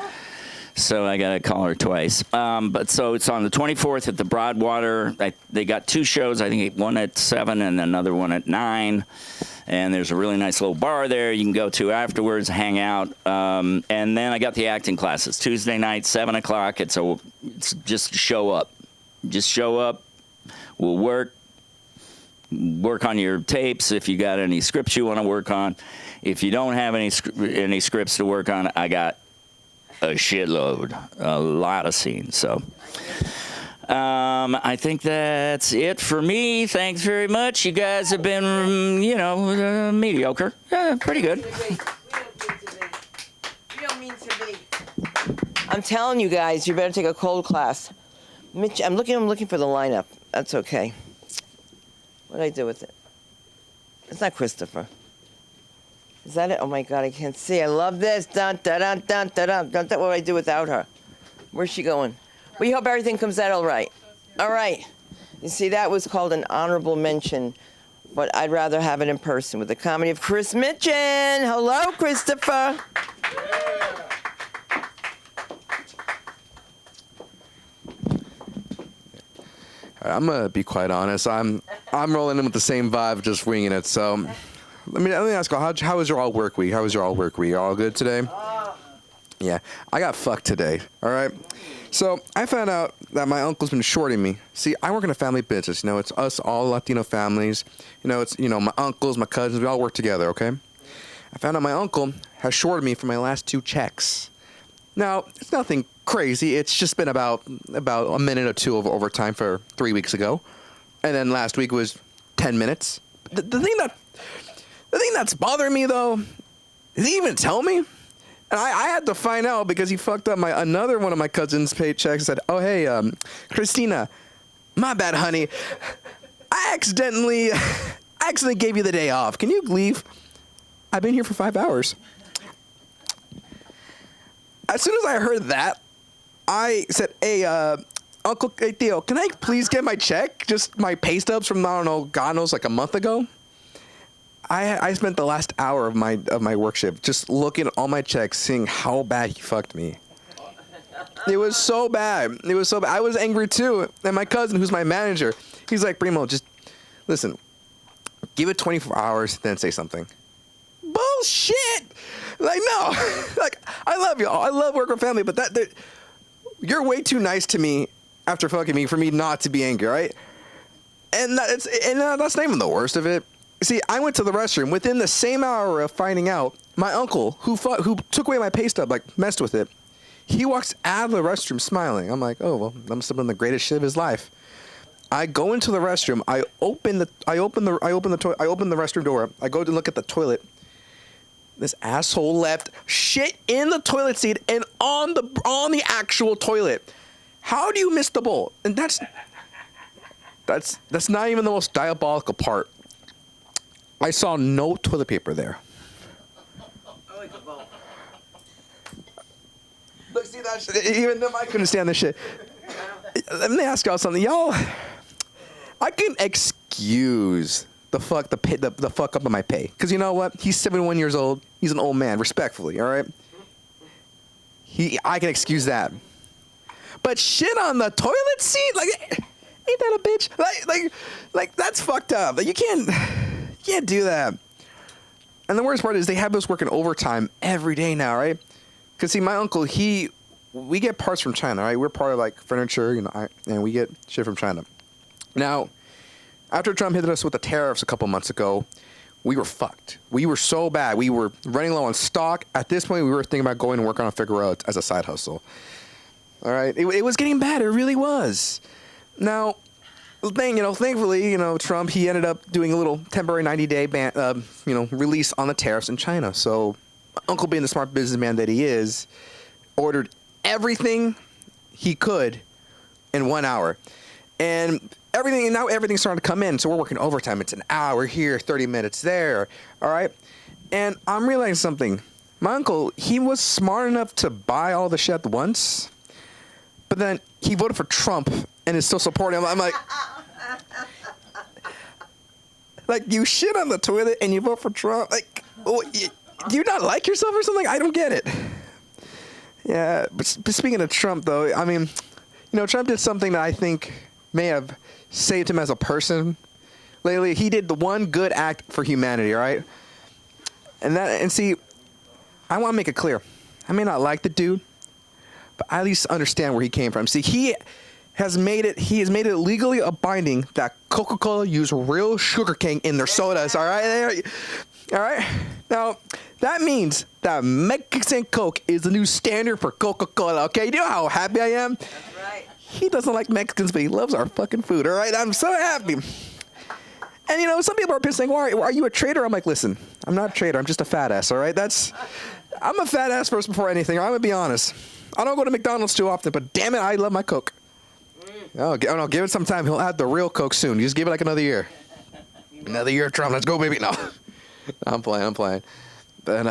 So I got to call her twice. But so it's on the 24th at the Broadwater. They got 2 shows. I think one at 7 and another one at 9. And there's a really nice little bar there you can go to afterwards, hang out. And then I got the acting classes. Tuesday night, 7 o'clock. It's just show up. Just show up. We'll work on your tapes if you got any scripts you want to work on. If you don't have any scripts to work on, I got a shitload, a lot of scenes. So I think that's it for me. Thanks very much. You guys have been, you know, mediocre. Pretty good. We don't mean to be. I'm telling you guys, you better take a cold class. Mitch, I'm looking for the lineup. That's okay. What did I do with it? It's not Christopher. Is that it? Oh my God, I can't see. I love this. Dun dun dun dun dun dun. What do I do without her? Where's she going? We hope everything comes out all right. All right. You see, that was called an honorable mention, but I'd rather have it in person with the comedy of Chris Mitchin. Hello, Christopher. I'm gonna be quite honest. I'm rolling in with the same vibe, just winging it. So, let me ask you, how was your all work week? How was your all work week? All good today? Yeah, I got fucked today, all right? So I found out that my uncle's been shorting me. See, I work in a family business. You know, it's us all Latino families. You know, it's, you know, my uncles, my cousins, we all work together, okay? I found out my uncle has shorted me for my last 2 checks. Now, it's nothing crazy. It's just been about a minute or 2 of overtime for 3 weeks ago. And then last week was 10 minutes. The thing that's bothering me, though, is he even tell me? And I had to find out because he fucked up another one of my cousin's paychecks and said, oh, hey, Christina, my bad, honey. I accidentally gave you the day off. Can you leave? I've been here for 5 hours. As soon as I heard that, I said, hey, Uncle, hey, Theo, can I please get my check? Just my pay stubs from, I don't know, God knows, like a month ago. I spent the last hour of my work shift just looking at all my checks, seeing how bad he fucked me. It was so bad. It was so bad. I was angry too. And my cousin, who's my manager, he's like, Primo, just listen, give it 24 hours, then say something. Bullshit! Like, no. Like, I love you all. I love working with family, but you're way too nice to me after fucking me for me not to be angry, right? And that's not even the worst of it. See, I went to the restroom within the same hour of finding out. My uncle, who took away my pay stub, like messed with it, he walks out of the restroom smiling. I'm like, oh well, that must have been the greatest shit of his life. I go into the restroom. I open the restroom door. I go to look at the toilet. This asshole left shit in the toilet seat and on the actual toilet. How do you miss the bowl? And that's not even the most diabolical part. I saw no toilet paper there. Look, see that shit? Even them, I couldn't stand this shit. Let me ask y'all something. Y'all, I can excuse the fuck up of my pay. Because you know what? He's 71 years old. He's an old man, respectfully, all right? I can excuse that. But shit on the toilet seat? Like, ain't that a bitch? Like that's fucked up. Like, you can't do that. And the worst part is they have us working overtime every day now, right? Because see, my uncle, we get parts from China, right? We're part of like furniture, you know, and we get shit from China. Now, after Trump hit us with the tariffs a couple months ago, we were fucked. We were so bad. We were running low on stock. At this point, we were thinking about going and working on Figueroa as a side hustle. All right, it was getting bad. It really was. Now, thankfully, Trump, he ended up doing a little temporary 90-day ban, release on the tariffs in China. So, my uncle, being the smart businessman that he is, ordered everything he could in 1 hour, and everything's starting to come in. So we're working overtime. It's an hour here, 30 minutes there. All right, and I'm realizing something. My uncle, he was smart enough to buy all the shit at once, but then he voted for Trump and is still supporting him. I'm like, you shit on the toilet and you vote for Trump? Like, do you not like yourself or something? I don't get it. Yeah, but speaking of Trump, though, I mean, Trump did something that I think may have saved him as a person. Lately, he did the one good act for humanity, all right? And see, I want to make it clear. I may not like the dude, but I at least understand where he came from. See, he has made it legally binding that Coca-Cola use real sugar cane in their sodas, all right? All right? Now, that means that Mexican Coke is the new standard for Coca-Cola, okay? You know how happy I am? That's right. He doesn't like Mexicans, but he loves our fucking food, all right? I'm so happy. And, some people are pissed saying, well, are you a traitor? I'm like, listen, I'm not a traitor. I'm just a fat ass, all right? I'm a fat ass first before anything. I'm going to be honest. I don't go to McDonald's too often, but damn it, I love my Coke. Oh, give it some time. He'll add the real Coke soon. You just give it like another year. Another year of Trump. Let's go, baby. No. I'm playing. But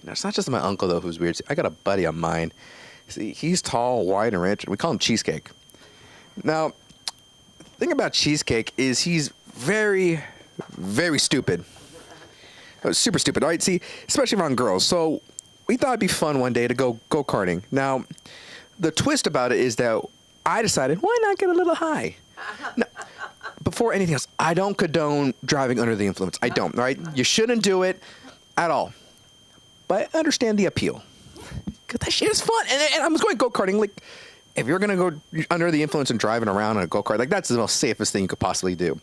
it's not just my uncle, though, who's weird. See, I got a buddy of mine. See, he's tall, white, and rich. We call him Cheesecake. Now, the thing about Cheesecake is he's very, very stupid. Super stupid, right? See, especially around girls. So we thought it'd be fun one day to go go-karting. Now, the twist about it is that I decided, why not get a little high? Now, before anything else, I don't condone driving under the influence. I don't, all right? You shouldn't do it at all. But I understand the appeal. because that shit is fun. And I was going go-karting. Like, if you're going to go under the influence and driving around in a go-kart, like, that's the most safest thing you could possibly do.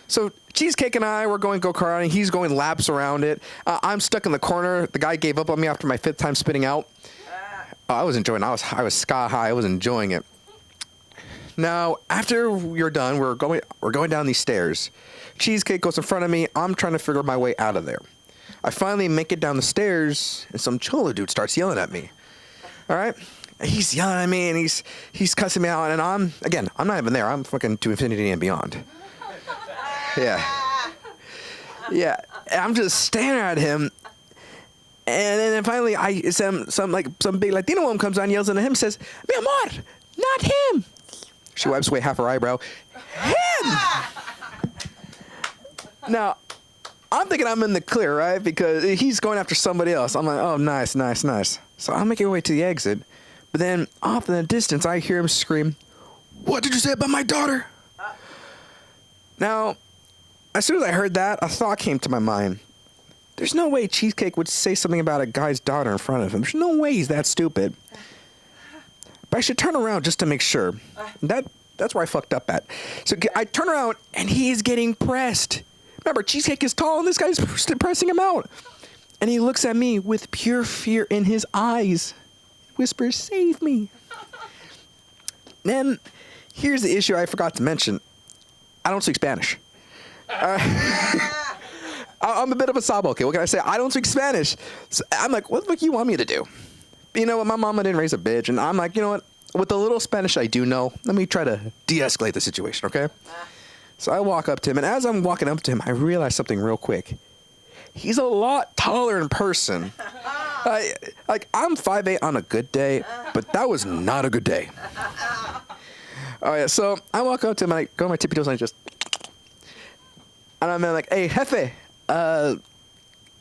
So Cheesecake and I were going go-karting. He's going laps around it. I'm stuck in the corner. The guy gave up on me after my 5th time spinning out. I was enjoying it. I was sky high. I was enjoying it. Now, after you're done, we're going down these stairs. Cheesecake goes in front of me. I'm trying to figure my way out of there. I finally make it down the stairs, and some cholo dude starts yelling at me. All right? He's yelling at me, and he's cussing me out, and I'm not even there. I'm fucking to infinity and beyond. Yeah. Yeah. I'm just staring at him. And then finally, some big Latino woman comes on, yells at him, says, "Mi amor, not him." She wipes away half her eyebrow. Him! Now, I'm thinking I'm in the clear, right? Because he's going after somebody else. I'm like, oh, nice, nice, nice. So I'm making my way to the exit. But then off in the distance, I hear him scream, "What did you say about my daughter?" Now, as soon as I heard that, a thought came to my mind. There's no way Cheesecake would say something about a guy's daughter in front of him. There's no way he's that stupid. But I should turn around just to make sure. That's where I fucked up at. So I turn around, and he's getting pressed. Remember, Cheesecake is tall, and this guy's pressing him out. And he looks at me with pure fear in his eyes. Whispers, "Save me." Then, here's the issue I forgot to mention. I don't speak Spanish. I'm a bit of a sabo kid. What can I say? I don't speak Spanish. So I'm like, what the fuck you want me to do? You know what? My mama didn't raise a bitch. And I'm like, you know what? With the little Spanish I do know, let me try to de-escalate the situation, okay? So I walk up to him. And as I'm walking up to him, I realize something real quick. He's a lot taller in person. I'm 5'8" on a good day, but that was not a good day. Oh, yeah. So I walk up to him, and I go on my tippy toes, and I'm like, "Hey, jefe.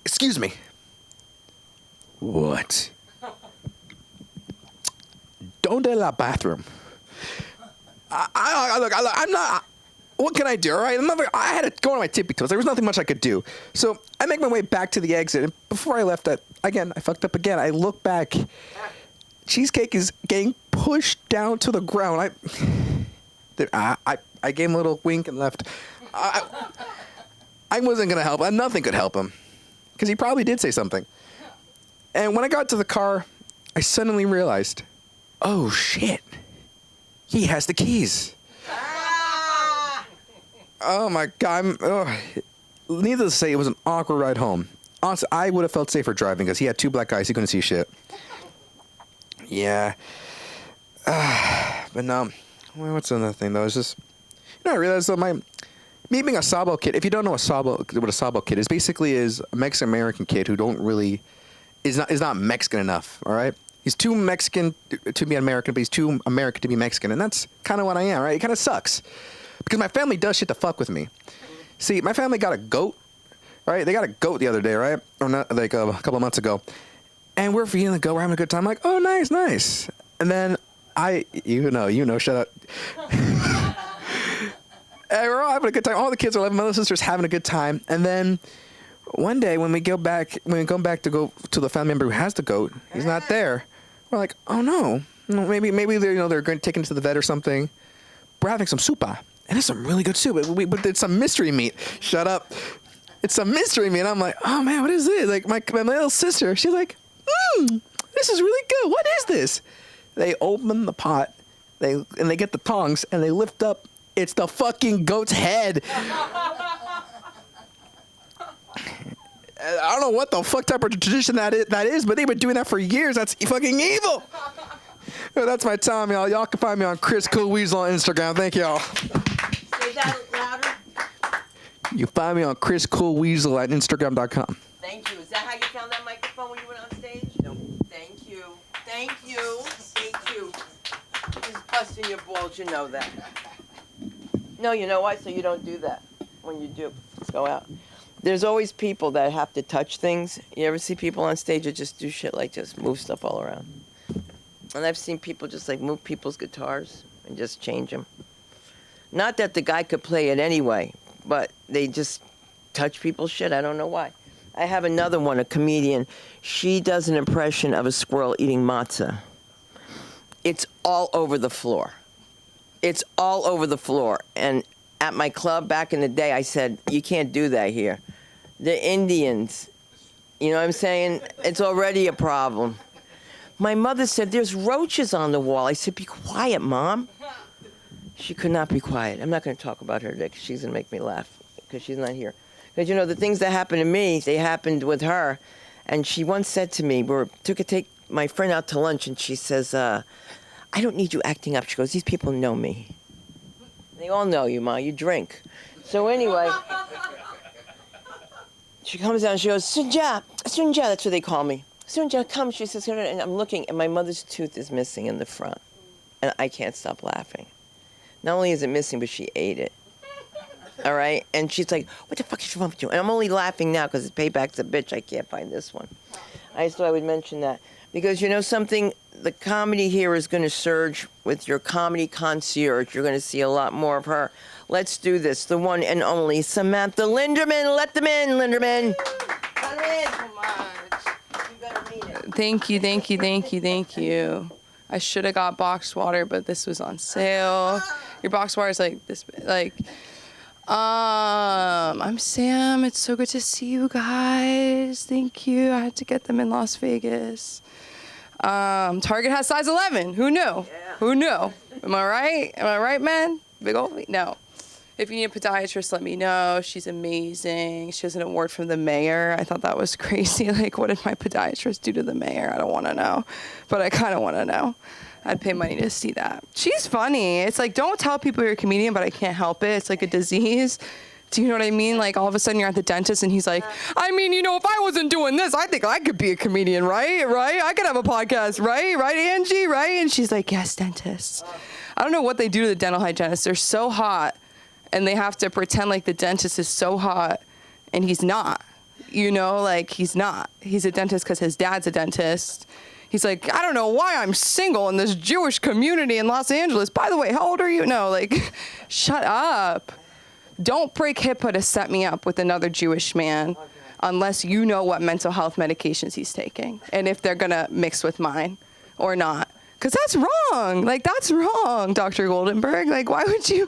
Excuse me." "What?" "Donde la bathroom?" I'm not. What can I do? All right, I had to go on my tippy toes. There was nothing much I could do. So I make my way back to the exit. And before I left, I fucked up again. I look back. Cheesecake is getting pushed down to the ground. I gave him a little wink and left. I wasn't going to help. Nothing could help him. Because he probably did say something. And when I got to the car, I suddenly realized, oh, shit. He has the keys. Oh, my God. Needless to say, it was an awkward ride home. Honestly, I would have felt safer driving because he had 2 black guys. He couldn't see shit. Yeah. But no. Well, what's another thing, though? It's just, I realized that me being a Sabo kid, if you don't know what a Sabo kid is, basically is a Mexican-American kid who is not Mexican enough, all right? He's too Mexican to be American, but he's too American to be Mexican, and that's kind of what I am, right? It kind of sucks. Because my family does shit to fuck with me. See, my family got a goat, right? They got a goat the other day, right? Or not, like a couple of months ago. And we're feeding the goat, we're having a good time. I'm like, oh, nice, nice. And then you know, shut up. And we're all having a good time. All the kids are laughing. My little sister's having a good time. And then one day when we go back to go to the family member who has the goat, he's not there. We're like, oh no, maybe they're going to take him to the vet or something. We're having some soupa, and it's some really good soup. But it's some mystery meat. Shut up. It's some mystery meat. I'm like, oh man, what is this? Like my little sister, she's like, this is really good. What is this? They open the pot, they get the tongs and they lift up. It's the fucking goat's head. I don't know what the fuck type of tradition that is, but they've been doing that for years. That's fucking evil. Well, that's my time, y'all. Y'all can find me on Chris Cool Weasel on Instagram. Thank y'all. Say that louder. You find me on Chris Cool Weasel at Instagram.com. Thank you. Is that how you found that microphone when you went on stage? No. Thank you. Thank you. Thank you. Just busting your balls, you know that. No, you know why? So you don't do that when you do go out. There's always people that have to touch things. You ever see people on stage that just do shit like just move stuff all around? And I've seen people just like move people's guitars and just change them. Not that the guy could play it anyway, but they just touch people's shit. I don't know why. I have another one, a comedian. She does an impression of a squirrel eating matzah. It's all over the floor. It's all over the floor. And at my club back in the day, I said, you can't do that here. The Indians, you know what I'm saying? It's already a problem. My mother said, there's roaches on the wall. I said, be quiet, Mom. She could not be quiet. I'm not going to talk about her today because she's going to make me laugh because she's not here. Because, you know, the things that happened to me, they happened with her. And she once said to me, take my friend out to lunch, and she says, I don't need you acting up. She goes, these people know me. They all know you, Ma. You drink. So anyway, she comes down, she goes, Sunja, that's what they call me. Sunja, come. She says, and I'm looking, and my mother's tooth is missing in the front. And I can't stop laughing. Not only is it missing, but she ate it. All right? And she's like, what the fuck is wrong with you? And I'm only laughing now because payback's a bitch. I can't find this one. I just thought I would mention that. Because you know something? The comedy here is going to surge with your comedy concierge. You're going to see a lot more of her. Let's do this. The one and only Samantha Linderman. Let them in, Linderman. Come in. You better mean it. Thank you. I should have got boxed water, but this was on sale. Your boxed water is like this, like. I'm Sam. It's so good to see you guys. Thank you. I had to get them in Las Vegas. Target has size 11. Who knew? Yeah. Who knew? Am I right? Am I right, man? Big old feet? No. If you need a podiatrist, let me know. She's amazing. She has an award from the mayor. I thought that was crazy. Like, what did my podiatrist do to the mayor? I don't want to know. But I kind of want to know. I'd pay money to see that. She's funny. It's like, don't tell people you're a comedian, but I can't help it. It's like a disease. Do you know what I mean? Like, all of a sudden you're at the dentist and he's like, I mean, you know, if I wasn't doing this, I think I could be a comedian, right? Right? I could have a podcast, right? Right, Angie? Right? And she's like, yes, dentists. I don't know what they do to the dental hygienists. They're so hot and they have to pretend like the dentist is so hot and he's not. You know, like, he's not. He's a dentist because his dad's a dentist. He's like, I don't know why I'm single in this Jewish community in Los Angeles. By the way, how old are you? No, like, shut up. Don't break HIPAA to set me up with another Jewish man unless you know what mental health medications he's taking and if they're going to mix with mine or not. Because that's wrong. Like, that's wrong, Dr. Goldenberg. Like, why would you do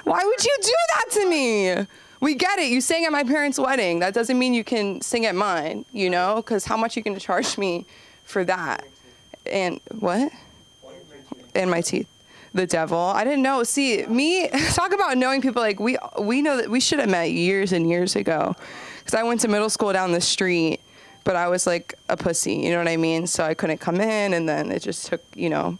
that to me? We get it. You sang at my parents' wedding. That doesn't mean you can sing at mine, you know, because how much you can charge me for that. And what? And my teeth. The devil. I didn't know. See, me, talk about knowing people. Like, we know that we should have met years and years ago. Because I went to middle school down the street, but I was like a pussy, you know what I mean? So I couldn't come in, and then it just took, you know,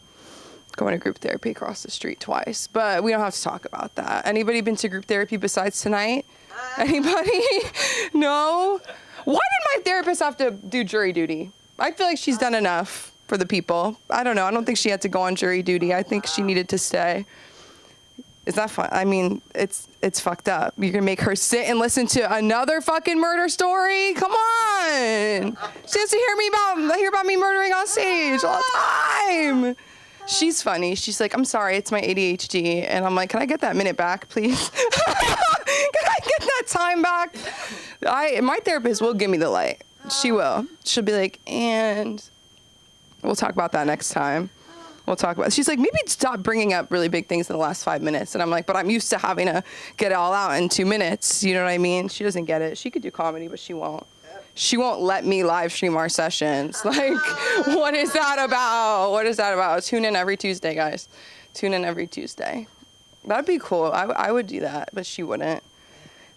going to group therapy across the street twice. But we don't have to talk about that. Anybody been to group therapy besides tonight? Anybody? No? Why did my therapist have to do jury duty? I feel like she's done enough for the people. I don't know. I don't think she had to go on jury duty. I think she needed to stay. Is that fun? I mean, it's fucked up. You're gonna make her sit and listen to another fucking murder story? Come on. She has to hear about me murdering on stage all the time. She's funny. She's like, I'm sorry, it's my ADHD. And I'm like, can I get that minute back, please? Can I get that time back? My therapist will give me the light. She will. She'll be like, and we'll talk about that next time. We'll talk about it. She's like, maybe stop bringing up really big things in the last 5 minutes. And I'm like, but I'm used to having to get it all out in 2 minutes. You know what I mean? She doesn't get it. She could do comedy, but she won't. She won't let me live stream our sessions. Like, what is that about? What is that about? Tune in every Tuesday, guys. Tune in every Tuesday. That'd be cool. I would do that, but she wouldn't.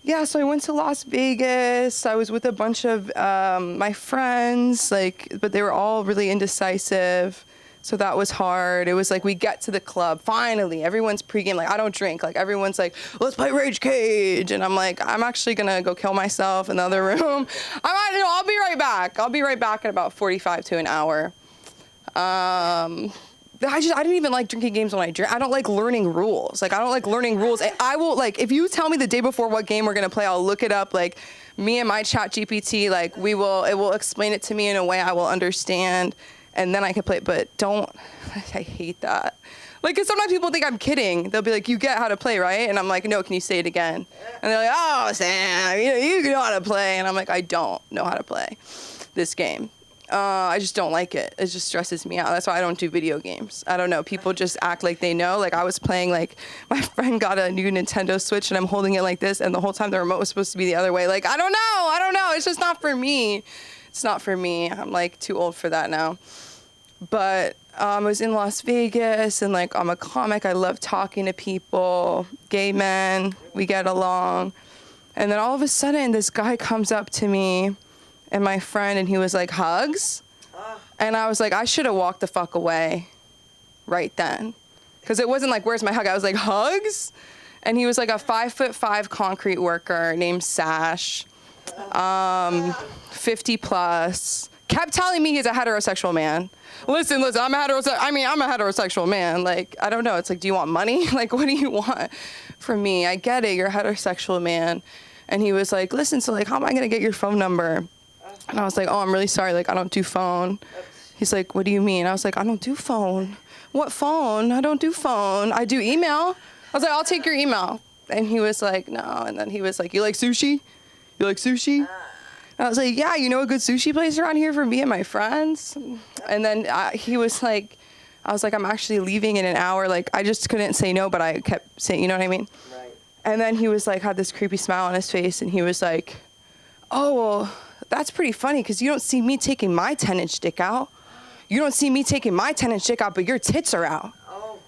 Yeah, so I went to Las Vegas. I was with a bunch of my friends, but they were all really indecisive. So that was hard. It was like we get to the club, finally. Everyone's pregame, like, I don't drink. Like, everyone's like, let's play Rage Cage. And I'm like, I'm actually going to go kill myself in the other room. I'll be right back. I'll be right back in about 45 to an hour. I didn't even like drinking games when I drink. I don't like learning rules. Like, I don't like learning rules. I will, like, if you tell me the day before what game we're going to play, I'll look it up. Like, me and my chat GPT, like, it will explain it to me in a way I will understand. And then I can play it, but I hate that. Like, 'cause sometimes people think I'm kidding. They'll be like, you get how to play, right? And I'm like, no, can you say it again? And they're like, oh, Sam, you know how to play. And I'm like, I don't know how to play this game. I just don't like it. It just stresses me out. That's why I don't do video games. I don't know. People just act like they know. Like, I was playing, like, my friend got a new Nintendo Switch, and I'm holding it like this, and the whole time the remote was supposed to be the other way. Like, I don't know. It's just not for me. It's not for me. I'm, like, too old for that now. But I was in Las Vegas, and, like, I'm a comic. I love talking to people, gay men. We get along. And then all of a sudden, this guy comes up to me and my friend, and he was like, hugs? And I was like, I should have walked the fuck away right then. Because it wasn't like, where's my hug? I was like, hugs? And he was like a 5'5" concrete worker named Sash, 50 plus. Kept telling me he's a heterosexual man. Listen, I'm a heterosexual man. Like, I don't know. It's like, do you want money? Like, what do you want from me? I get it. You're a heterosexual man. And he was like, listen, so like, how am I going to get your phone number? And I was like, oh, I'm really sorry. Like, I don't do phone. He's like, what do you mean? I was like, I don't do phone. What phone? I don't do phone. I do email. I was like, I'll take your email. And he was like, no. And then he was like, you like sushi? You like sushi? And I was like, yeah, you know a good sushi place around here for me and my friends? And then he was like, I was like, I'm actually leaving in an hour. Like, I just couldn't say no, but I kept saying, you know what I mean? Right. And then he was like, had this creepy smile on his face, and he was like, oh, well, that's pretty funny, because you don't see me taking my 10-inch dick out. You don't see me taking my 10-inch dick out, but your tits are out. Oh.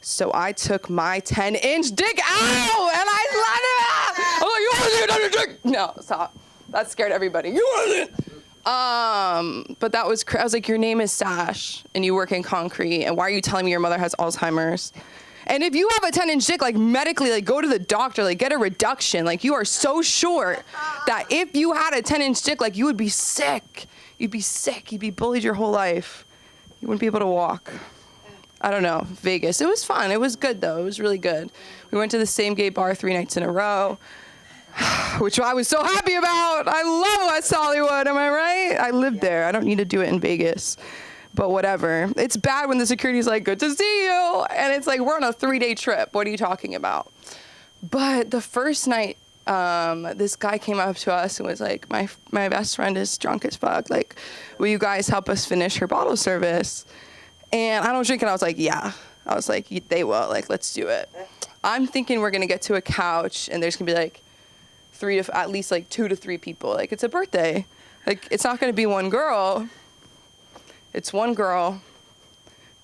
So I took my 10-inch dick out, and I let it out. I'm like, you want to see another dick? No, stop. That scared everybody. You want to see it? But that was, I was like, your name is Sash, and you work in concrete, and why are you telling me your mother has Alzheimer's? And if you have a 10-inch dick, like, medically, like, go to the doctor, like, get a reduction. Like, you are so short that if you had a 10-inch dick, like, you would be sick. You'd be sick. You'd be bullied your whole life. You wouldn't be able to walk. I don't know. Vegas. It was fun. It was good, though. It was really good. We went to the same gay bar 3 nights in a row, which I was so happy about. I love West Hollywood. Am I right? I lived there. I don't need to do it in Vegas. But whatever. It's bad when the security's like, good to see you. And it's like, we're on a 3-day trip. What are you talking about? But the first night, this guy came up to us and was like, my best friend is drunk as fuck. Like, will you guys help us finish her bottle service? And I don't drink. And I was like, yeah. I was like, they will. Like, let's do it. I'm thinking we're going to get to a couch and there's going to be like at least like 2 to 3 people. Like, it's a birthday. Like, it's not going to be one girl. It's one girl,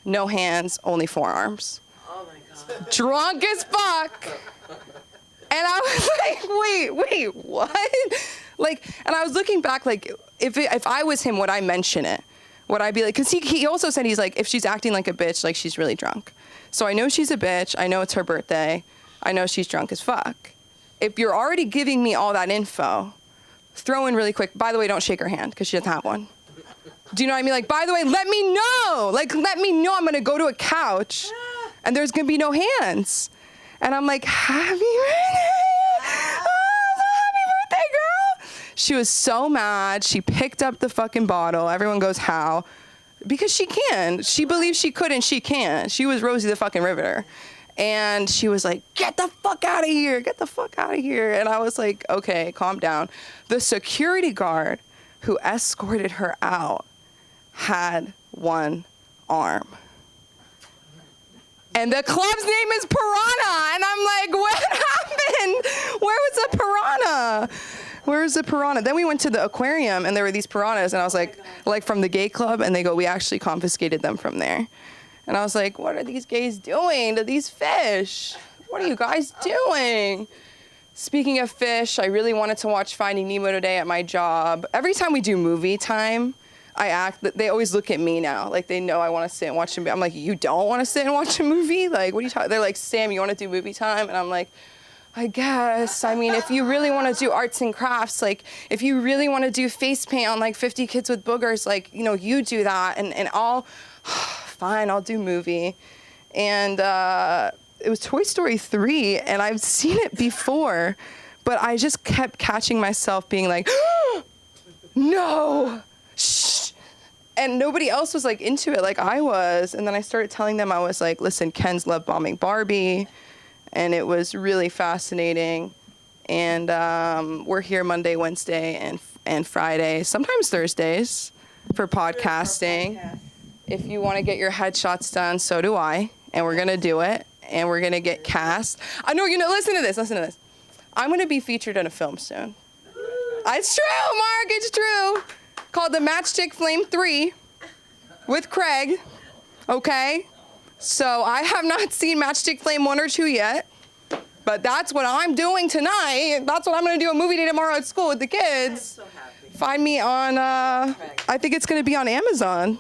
no hands, only forearms. Oh my God. Drunk as fuck. And I was like, wait, what? Like, and I was looking back, like, if I was him, would I mention it? Would I be like, because he also said, he's like, if she's acting like a bitch, like, she's really drunk. So I know she's a bitch. I know it's her birthday. I know she's drunk as fuck. If you're already giving me all that info, throw in really quick, by the way, don't shake her hand, because she doesn't have one. Do you know what I mean? Like, by the way, let me know. Like, let me know I'm going to go to a couch and there's going to be no hands. And I'm like, happy birthday. Oh, happy birthday, girl. She was so mad. She picked up the fucking bottle. Everyone goes, how? Because she can. She believes she could and she can. She was Rosie the fucking Riveter. And she was like, get the fuck out of here. Get the fuck out of here. And I was like, okay, calm down. The security guard who escorted her out had one arm. And the club's name is Piranha. And I'm like, what happened? Where was the piranha? Where's the piranha? Then we went to the aquarium and there were these piranhas. And I was like from the gay club. And they go, we actually confiscated them from there. And I was like, what are these gays doing to these fish? What are you guys doing? Speaking of fish, I really wanted to watch Finding Nemo today at my job. Every time we do movie time, they always look at me now. Like, they know I want to sit and watch a movie. I'm like, you don't want to sit and watch a movie? Like, what are you talking? They're like, Sam, you want to do movie time? And I'm like, I guess. I mean, if you really want to do arts and crafts, like, if you really want to do face paint on like 50 kids with boogers, like, you know, you do that. And I'll, fine, I'll do movie. And it was Toy Story 3, and I've seen it before, but I just kept catching myself being like, no, shh. and nobody else was like into it like I was. And then I started telling them, I was like, listen, Ken's love bombing Barbie. And it was really fascinating. And we're here Monday, Wednesday, and Friday, sometimes Thursdays for podcasting. If you want to get your headshots done, so do I. And we're going to do it. And we're going to get cast. I know, listen to this. I'm going to be featured in a film soon. It's true, Mark, it's true. Called The Matchstick Flame 3 with Craig. Okay? So I have not seen Matchstick Flame 1 or 2 yet. But that's what I'm doing tonight. That's what I'm going to do a movie day tomorrow at school with the kids. Find me on, I think it's going to be on Amazon.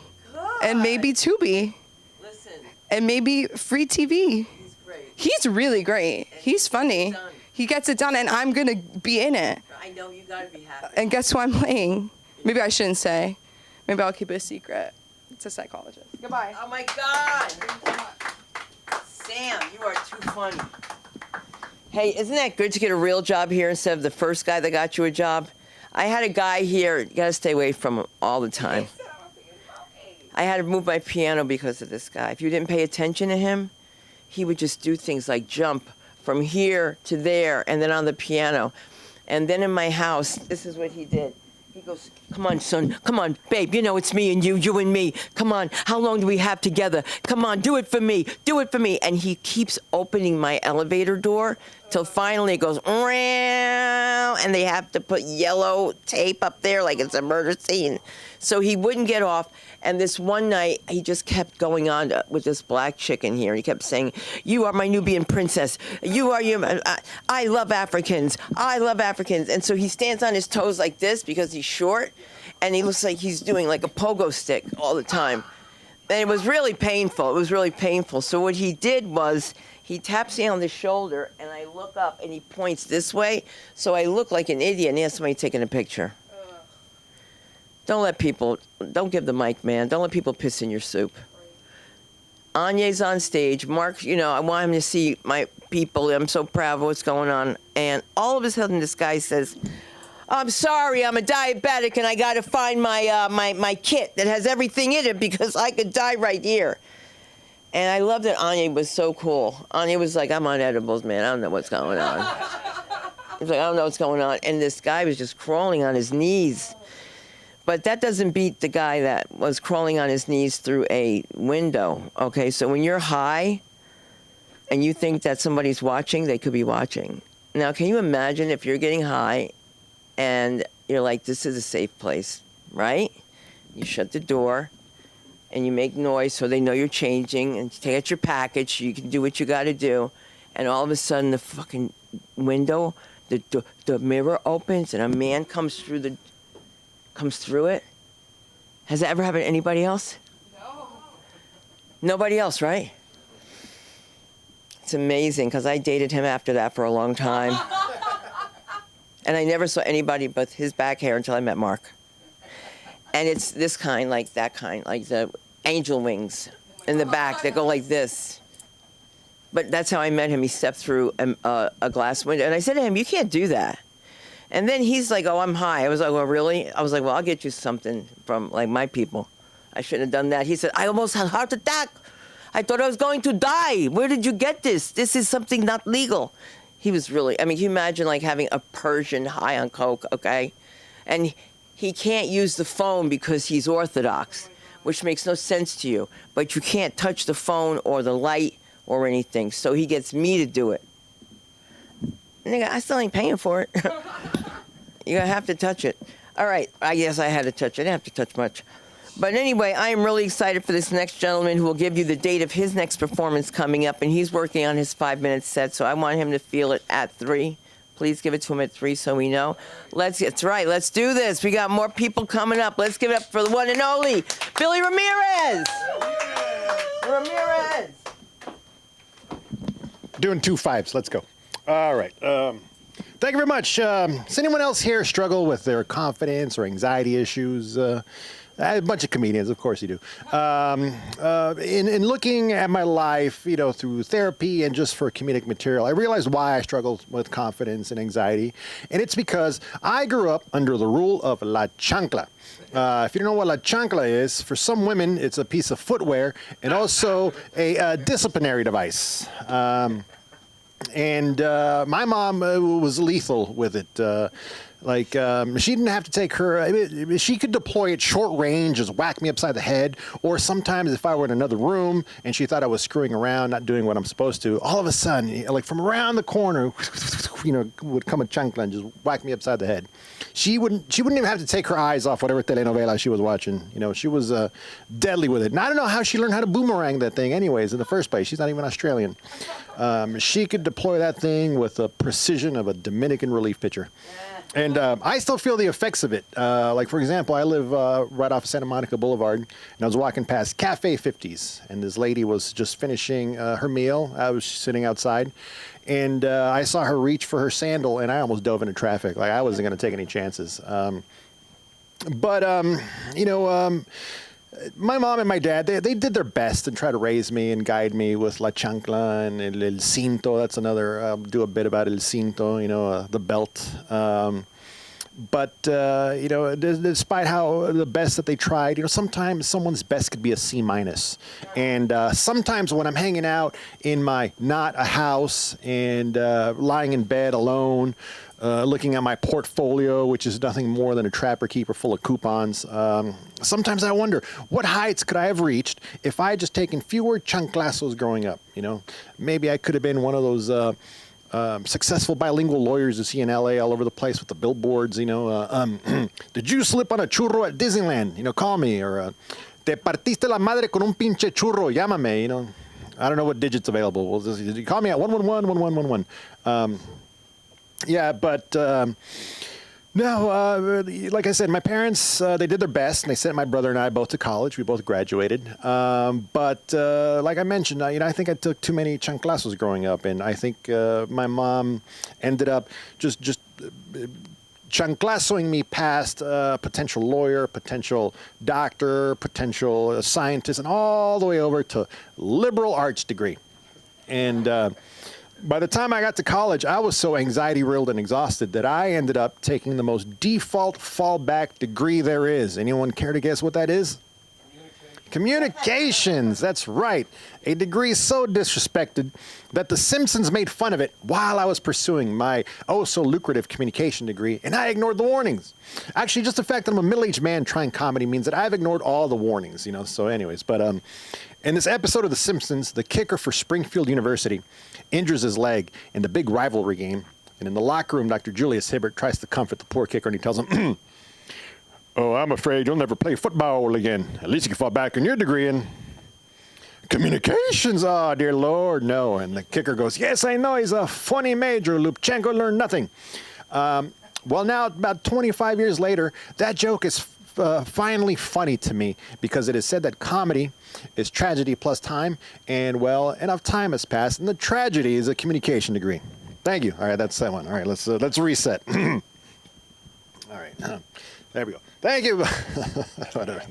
And maybe Tubi. Listen, And maybe free TV. he's great. He's really great. He's funny. done. He gets it done, and I'm going to be in it. I know you gotta be happy. And guess who I'm playing? Maybe I shouldn't say. Maybe I'll keep it a secret. It's a psychologist. Goodbye. Oh my God. Sam, you are too funny. Hey, isn't that good to get a real job here instead of the first guy that got you a job? I had a guy here, you gotta stay away from him all the time. I had to move my piano because of this guy. If you didn't pay attention to him, he would just do things like jump from here to there and then on the piano. And then in my house, this is what he did. He goes, come on, son. Come on, babe. You know it's me and you and me. Come on. How long do we have together? Come on, do it for me. Do it for me. And he keeps opening my elevator door till finally it goes, "Meow," and they have to put yellow tape up there like it's a murder scene. So he wouldn't get off. And this one night, he just kept going on with this black chick in here. He kept saying, "You are my Nubian princess. You are your. I love Africans. I love Africans." And so he stands on his toes like this because he's short, and he looks like he's doing like a pogo stick all the time. And it was really painful. It was really painful. So what he did was he taps me on the shoulder, and I look up, and he points this way. So I look like an idiot, and he has somebody taking a picture. Don't give the mic, man. Don't let people piss in your soup. Anya's on stage. Mark, I want him to see my people. I'm so proud of what's going on. And all of a sudden, this guy says, "I'm sorry, I'm a diabetic, and I got to find my kit that has everything in it because I could die right here." And I love that Anya was so cool. Anya was like, "I'm on edibles, man. I don't know what's going on." He's like, "I don't know what's going on." And this guy was just crawling on his knees. But that doesn't beat the guy that was crawling on his knees through a window, okay? So when you're high and you think that somebody's watching, they could be watching. Now, can you imagine if you're getting high and you're like, this is a safe place, right? You shut the door and you make noise so they know you're changing and you take out your package so you can do what you got to do. And all of a sudden, the fucking window, the mirror opens and a man comes through it. Has that ever happened to anybody else? No. Nobody else, right? It's amazing because I dated him after that for a long time. And I never saw anybody but his back hair until I met Mark. And it's this kind, like that kind, like the angel wings in the back that go like this. But that's how I met him. He stepped through a glass window. And I said to him, "You can't do that." And then he's like, "Oh, I'm high." I was like, "Well, really?" I was like, "Well, I'll get you something from like my people." I shouldn't have done that. He said, "I almost had a heart attack. I thought I was going to die. Where did you get this? This is something not legal." He was really, can you imagine like having a Persian high on coke, okay? And he can't use the phone because he's Orthodox, which makes no sense to you. But you can't touch the phone or the light or anything. So he gets me to do it. Nigga, I still ain't paying for it. You're gonna have to touch it. All right, I guess I had to touch it. I didn't have to touch much. But anyway, I am really excited for this next gentleman who will give you the date of his next performance coming up, and he's working on his 5-minute set, so I want him to feel it at 3. Please give it to him at 3 so we know. That's right, let's do this. We got more people coming up. Let's give it up for the one and only Billy Ramirez. Ramirez. Doing 2 5s. Let's go. All right. Thank you very much. Does anyone else here struggle with their confidence or anxiety issues? A bunch of comedians, of course you do. In looking at my life, through therapy and just for comedic material, I realized why I struggled with confidence and anxiety. And it's because I grew up under the rule of la chancla. If you don't know what la chancla is, for some women, it's a piece of footwear and also a disciplinary device. And my mom was lethal with it. She didn't have to take she could deploy at short range, just whack me upside the head. Or sometimes if I were in another room and she thought I was screwing around, not doing what I'm supposed to, all of a sudden, like from around the corner, would come a chancla and just whack me upside the head. She wouldn't even have to take her eyes off whatever telenovela she was watching. She was deadly with it. And I don't know how she learned how to boomerang that thing anyways in the first place. She's not even Australian. She could deploy that thing with the precision of a Dominican relief pitcher. And I still feel the effects of it. For example, I live right off of Santa Monica Boulevard, and I was walking past Cafe 50s, and this lady was just finishing her meal. I was sitting outside, and I saw her reach for her sandal, and I almost dove into traffic. Like, I wasn't going to take any chances. My mom and my dad, they did their best to try to raise me and guide me with la chancla and el cinto. That's another, I'll do a bit about el cinto, the belt. Despite how the best that they tried, sometimes someone's best could be a C-. And sometimes when I'm hanging out in my not a house and lying in bed alone, looking at my portfolio, which is nothing more than a trapper keeper full of coupons. Sometimes I wonder, what heights could I have reached if I had just taken fewer chanclazos growing up? Maybe I could have been one of those successful bilingual lawyers you see in LA all over the place with the billboards. Did you slip on a churro at Disneyland? Call me. Or te partiste la madre con un pinche churro, llámame. I don't know what digits available. Well, just, call me at 111-1111. Like I said, my parents, they did their best, and they sent my brother and I both to college. We both graduated. Like I mentioned, I think I took too many chanclazos growing up, and I think my mom ended up just chanclazoing me past potential lawyer, potential doctor, potential scientist, and all the way over to liberal arts degree. And by the time I got to college, I was so anxiety-riddled and exhausted that I ended up taking the most default fallback degree there is. Anyone care to guess what that is? Communications, that's right. A degree so disrespected that The Simpsons made fun of it while I was pursuing my oh-so-lucrative communication degree, and I ignored the warnings. Actually, just the fact that I'm a middle-aged man trying comedy means that I've ignored all the warnings, So anyways, in this episode of The Simpsons, the kicker for Springfield University injures his leg in the big rivalry game, and in the locker room, Dr. Julius Hibbert tries to comfort the poor kicker, and he tells him, "Oh, I'm afraid you'll never play football again. At least you can fall back on your degree in communications." Oh, dear Lord, no. And the kicker goes, "Yes, I know. He's a funny major. Lubchenko learned nothing." Well, now, about 25 years later, that joke is finally funny to me because it is said that comedy is tragedy plus time, and, well, enough time has passed, and the tragedy is a communication degree. Thank you. All right, that's that one. All right, let's reset. All right. There we go. Thank you. Whatever.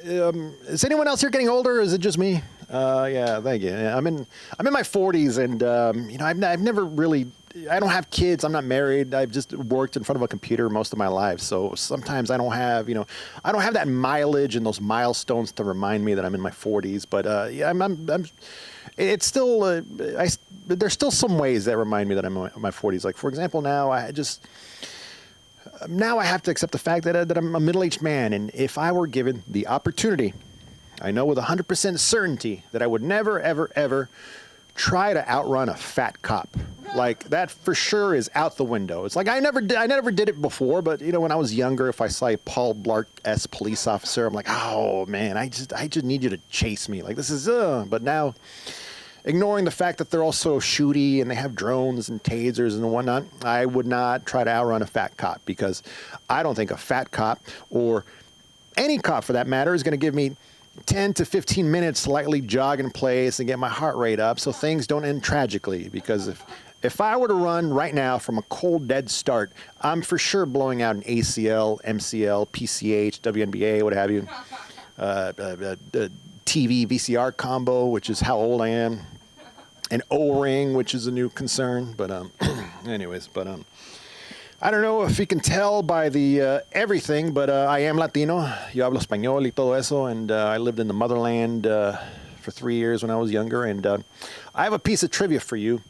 Is anyone else here getting older, or is it just me? Yeah, thank you. Yeah, I'm in my 40s, and I've never really. I don't have kids. I'm not married. I've just worked in front of a computer most of my life. So sometimes I don't have that mileage and those milestones to remind me that I'm in my 40s. But it's still. There's still some ways that remind me that I'm in my 40s. Like, for example, now I have to accept the fact that I'm a middle-aged man, and if I were given the opportunity, I know with 100% certainty that I would never, ever, ever try to outrun a fat cop. Like, that for sure is out the window. It's like I never did it before, but when I was younger, if I saw a Paul Blart-esque police officer, I'm like, oh man, I just need you to chase me. Like, this is but now, ignoring the fact that they're all so shooty and they have drones and tasers and whatnot, I would not try to outrun a fat cop, because I don't think a fat cop, or any cop for that matter, is going to give me 10 to 15 minutes to lightly jog in place and get my heart rate up so things don't end tragically. Because If I were to run right now from a cold, dead start, I'm for sure blowing out an ACL, MCL, PCH, WNBA, what have you. TV, VCR combo, which is how old I am. An O-ring, which is a new concern. But anyways, I don't know if you can tell by the everything, but I am Latino. Yo hablo español y todo eso, and I lived in the motherland for 3 years when I was younger. And I have a piece of trivia for you,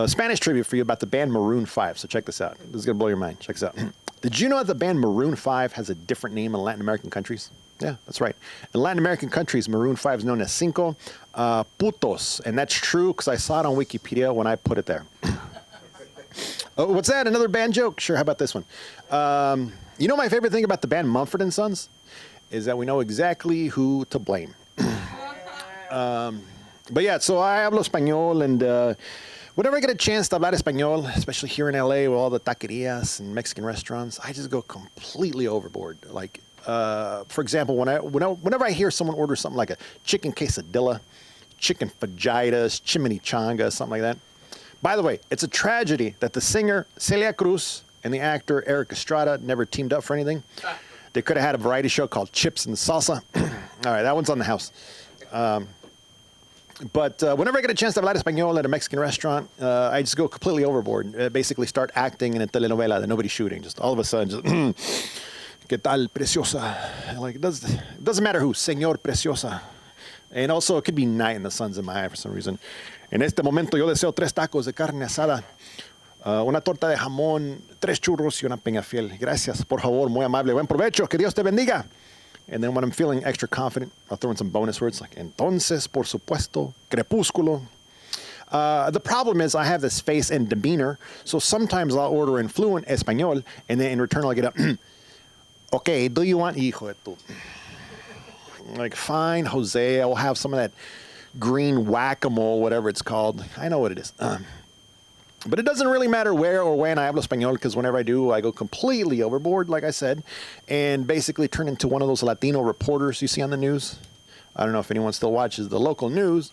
Spanish trivia for you about the band Maroon 5. So check this out. This is going to blow your mind. Check this out. Did you know that the band Maroon 5 has a different name in Latin American countries? Yeah, that's right. In Latin American countries, Maroon 5 is known as Cinco Putos. And that's true because I saw it on Wikipedia when I put it there. Oh, what's that? Another band joke? Sure, how about this one? You know my favorite thing about the band Mumford & Sons? Is that we know exactly who to blame. But yeah, so I hablo español, and whenever I get a chance to hablar español, especially here in LA with all the taquerias and Mexican restaurants, I just go completely overboard. Like, for example, whenever I hear someone order something like a chicken quesadilla, chicken fajitas, chimichanga, something like that. By the way, it's a tragedy that the singer Celia Cruz and the actor Eric Estrada never teamed up for anything. They could have had a variety show called Chips and Salsa. All right, that one's on the house. But whenever I get a chance to hablar español at a Mexican restaurant, I just go completely overboard. Basically start acting in a telenovela that nobody's shooting. Just all of a sudden, just, ¿qué tal, preciosa? Like, it doesn't matter who, señor preciosa. And also, it could be night and the sun's in my eye for some reason. En este momento, yo deseo 3 tacos de carne asada, una torta de jamón, 3 churros y una peñafiel. Gracias, por favor, muy amable. Buen provecho, que Dios te bendiga. And then when I'm feeling extra confident, I'll throw in some bonus words like, entonces, por supuesto, crepúsculo. The problem is I have this face and demeanor, so sometimes I'll order in fluent español, and then in return I'll get a, okay, do you want hijo de tu? Like, fine, Jose, I will have some of that green whack-a-mole, whatever it's called. I know what it is. But it doesn't really matter where or when I hablo español, because whenever I do, I go completely overboard, like I said, and basically turn into one of those Latino reporters you see on the news. I don't know if anyone still watches the local news,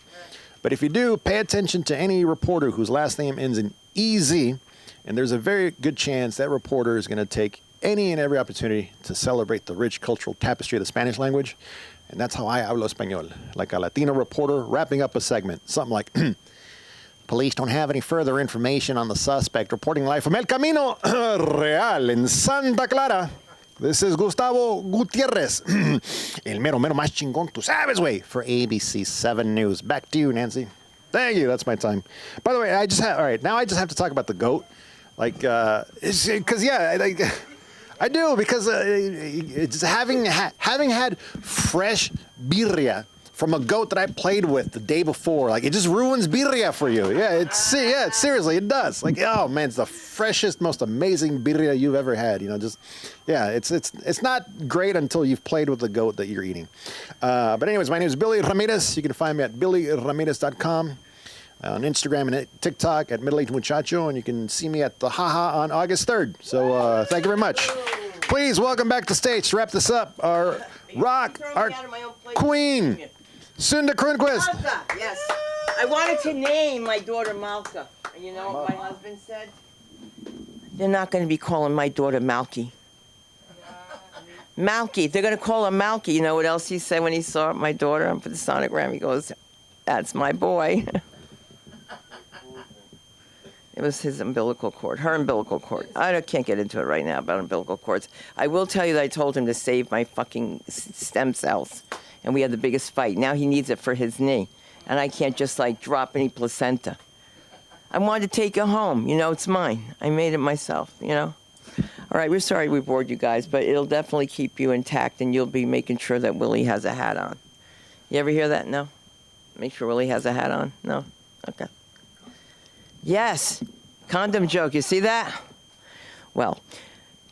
but if you do, pay attention to any reporter whose last name ends in EZ, and there's a very good chance that reporter is going to take any and every opportunity to celebrate the rich cultural tapestry of the Spanish language. And that's how I hablo español, like a Latino reporter wrapping up a segment. Something like, police don't have any further information on the suspect reporting live from El Camino Real in Santa Clara. This is Gustavo Gutierrez, el mero más chingón, tú sabes, güey, for ABC 7 News. Back to you, Nancy. Thank you, that's my time. By the way, I just have to talk about the goat. Like, because, yeah, like... I do, because it's having had fresh birria from a goat that I played with the day before, like, it just ruins birria for you. Yeah, seriously, it does. Like, oh man, it's the freshest, most amazing birria you've ever had. You know, just, yeah, it's not great until you've played with the goat that you're eating. But anyways, my name is Billy Ramirez. You can find me at billyramirez.com. On Instagram and TikTok at Middle Aged Muchacho, and you can see me at the Haha on August 3rd. So thank you very much. Please welcome back to stage to wrap this up, our queen, Sunda Kronquist. Malka, yes. I wanted to name my daughter Malka. And you know what my husband said? They're not going to be calling my daughter Malky. Malky. They're going to call her Malky. You know what else he said when he saw my daughter on the sonogram? He goes, that's my boy. It was his umbilical cord, her umbilical cord. I can't get into it right now about umbilical cords. I will tell you that I told him to save my fucking stem cells, and we had the biggest fight. Now he needs it for his knee, and I can't just like drop any placenta. I wanted to take it home. You know, it's mine. I made it myself, you know. All right, we're sorry we bored you guys, but it'll definitely keep you intact, and you'll be making sure that Willie has a hat on. You ever hear that? No? Make sure Willie has a hat on? No? Okay. Yes, condom joke. You see that? Well,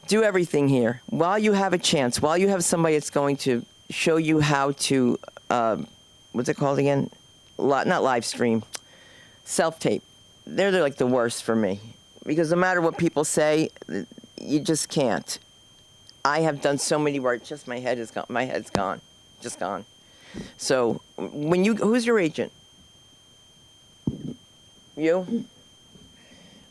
do everything here. While you have a chance, while you have somebody that's going to show you how to, what's it called again? Not live stream, self-tape. They're like the worst for me. Because no matter what people say, you just can't. I have done so many where just my head's gone, just gone. So who's your agent? You?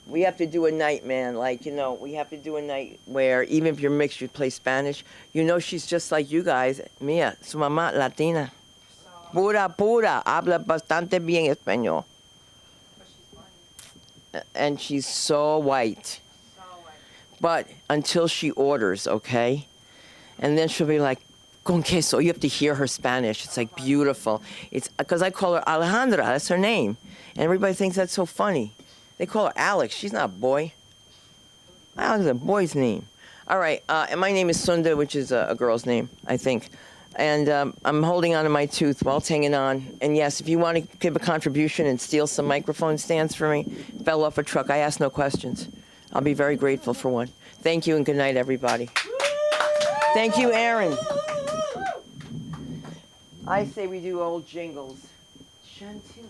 We have to do a night, man. Like, you know, we have to do a night where even if you're mixed, you play Spanish. You know, she's just like you guys. Mia, su mamá latina. Pura. Habla bastante bien español. And she's so white. But until she orders, okay? And then she'll be like, con queso. You have to hear her Spanish. It's like beautiful. It's because I call her Alejandra. That's her name. And everybody thinks that's so funny. They call her Alex. She's not a boy. Alex is a boy's name. All right. And my name is Sunda, which is a girl's name, I think. And I'm holding on to my tooth while it's hanging on. And yes, if you want to give a contribution and steal some microphone stands for me, fell off a truck, I ask no questions. I'll be very grateful for one. Thank you and good night, everybody. Thank you, Aaron. I say we do old jingles. Chantilly.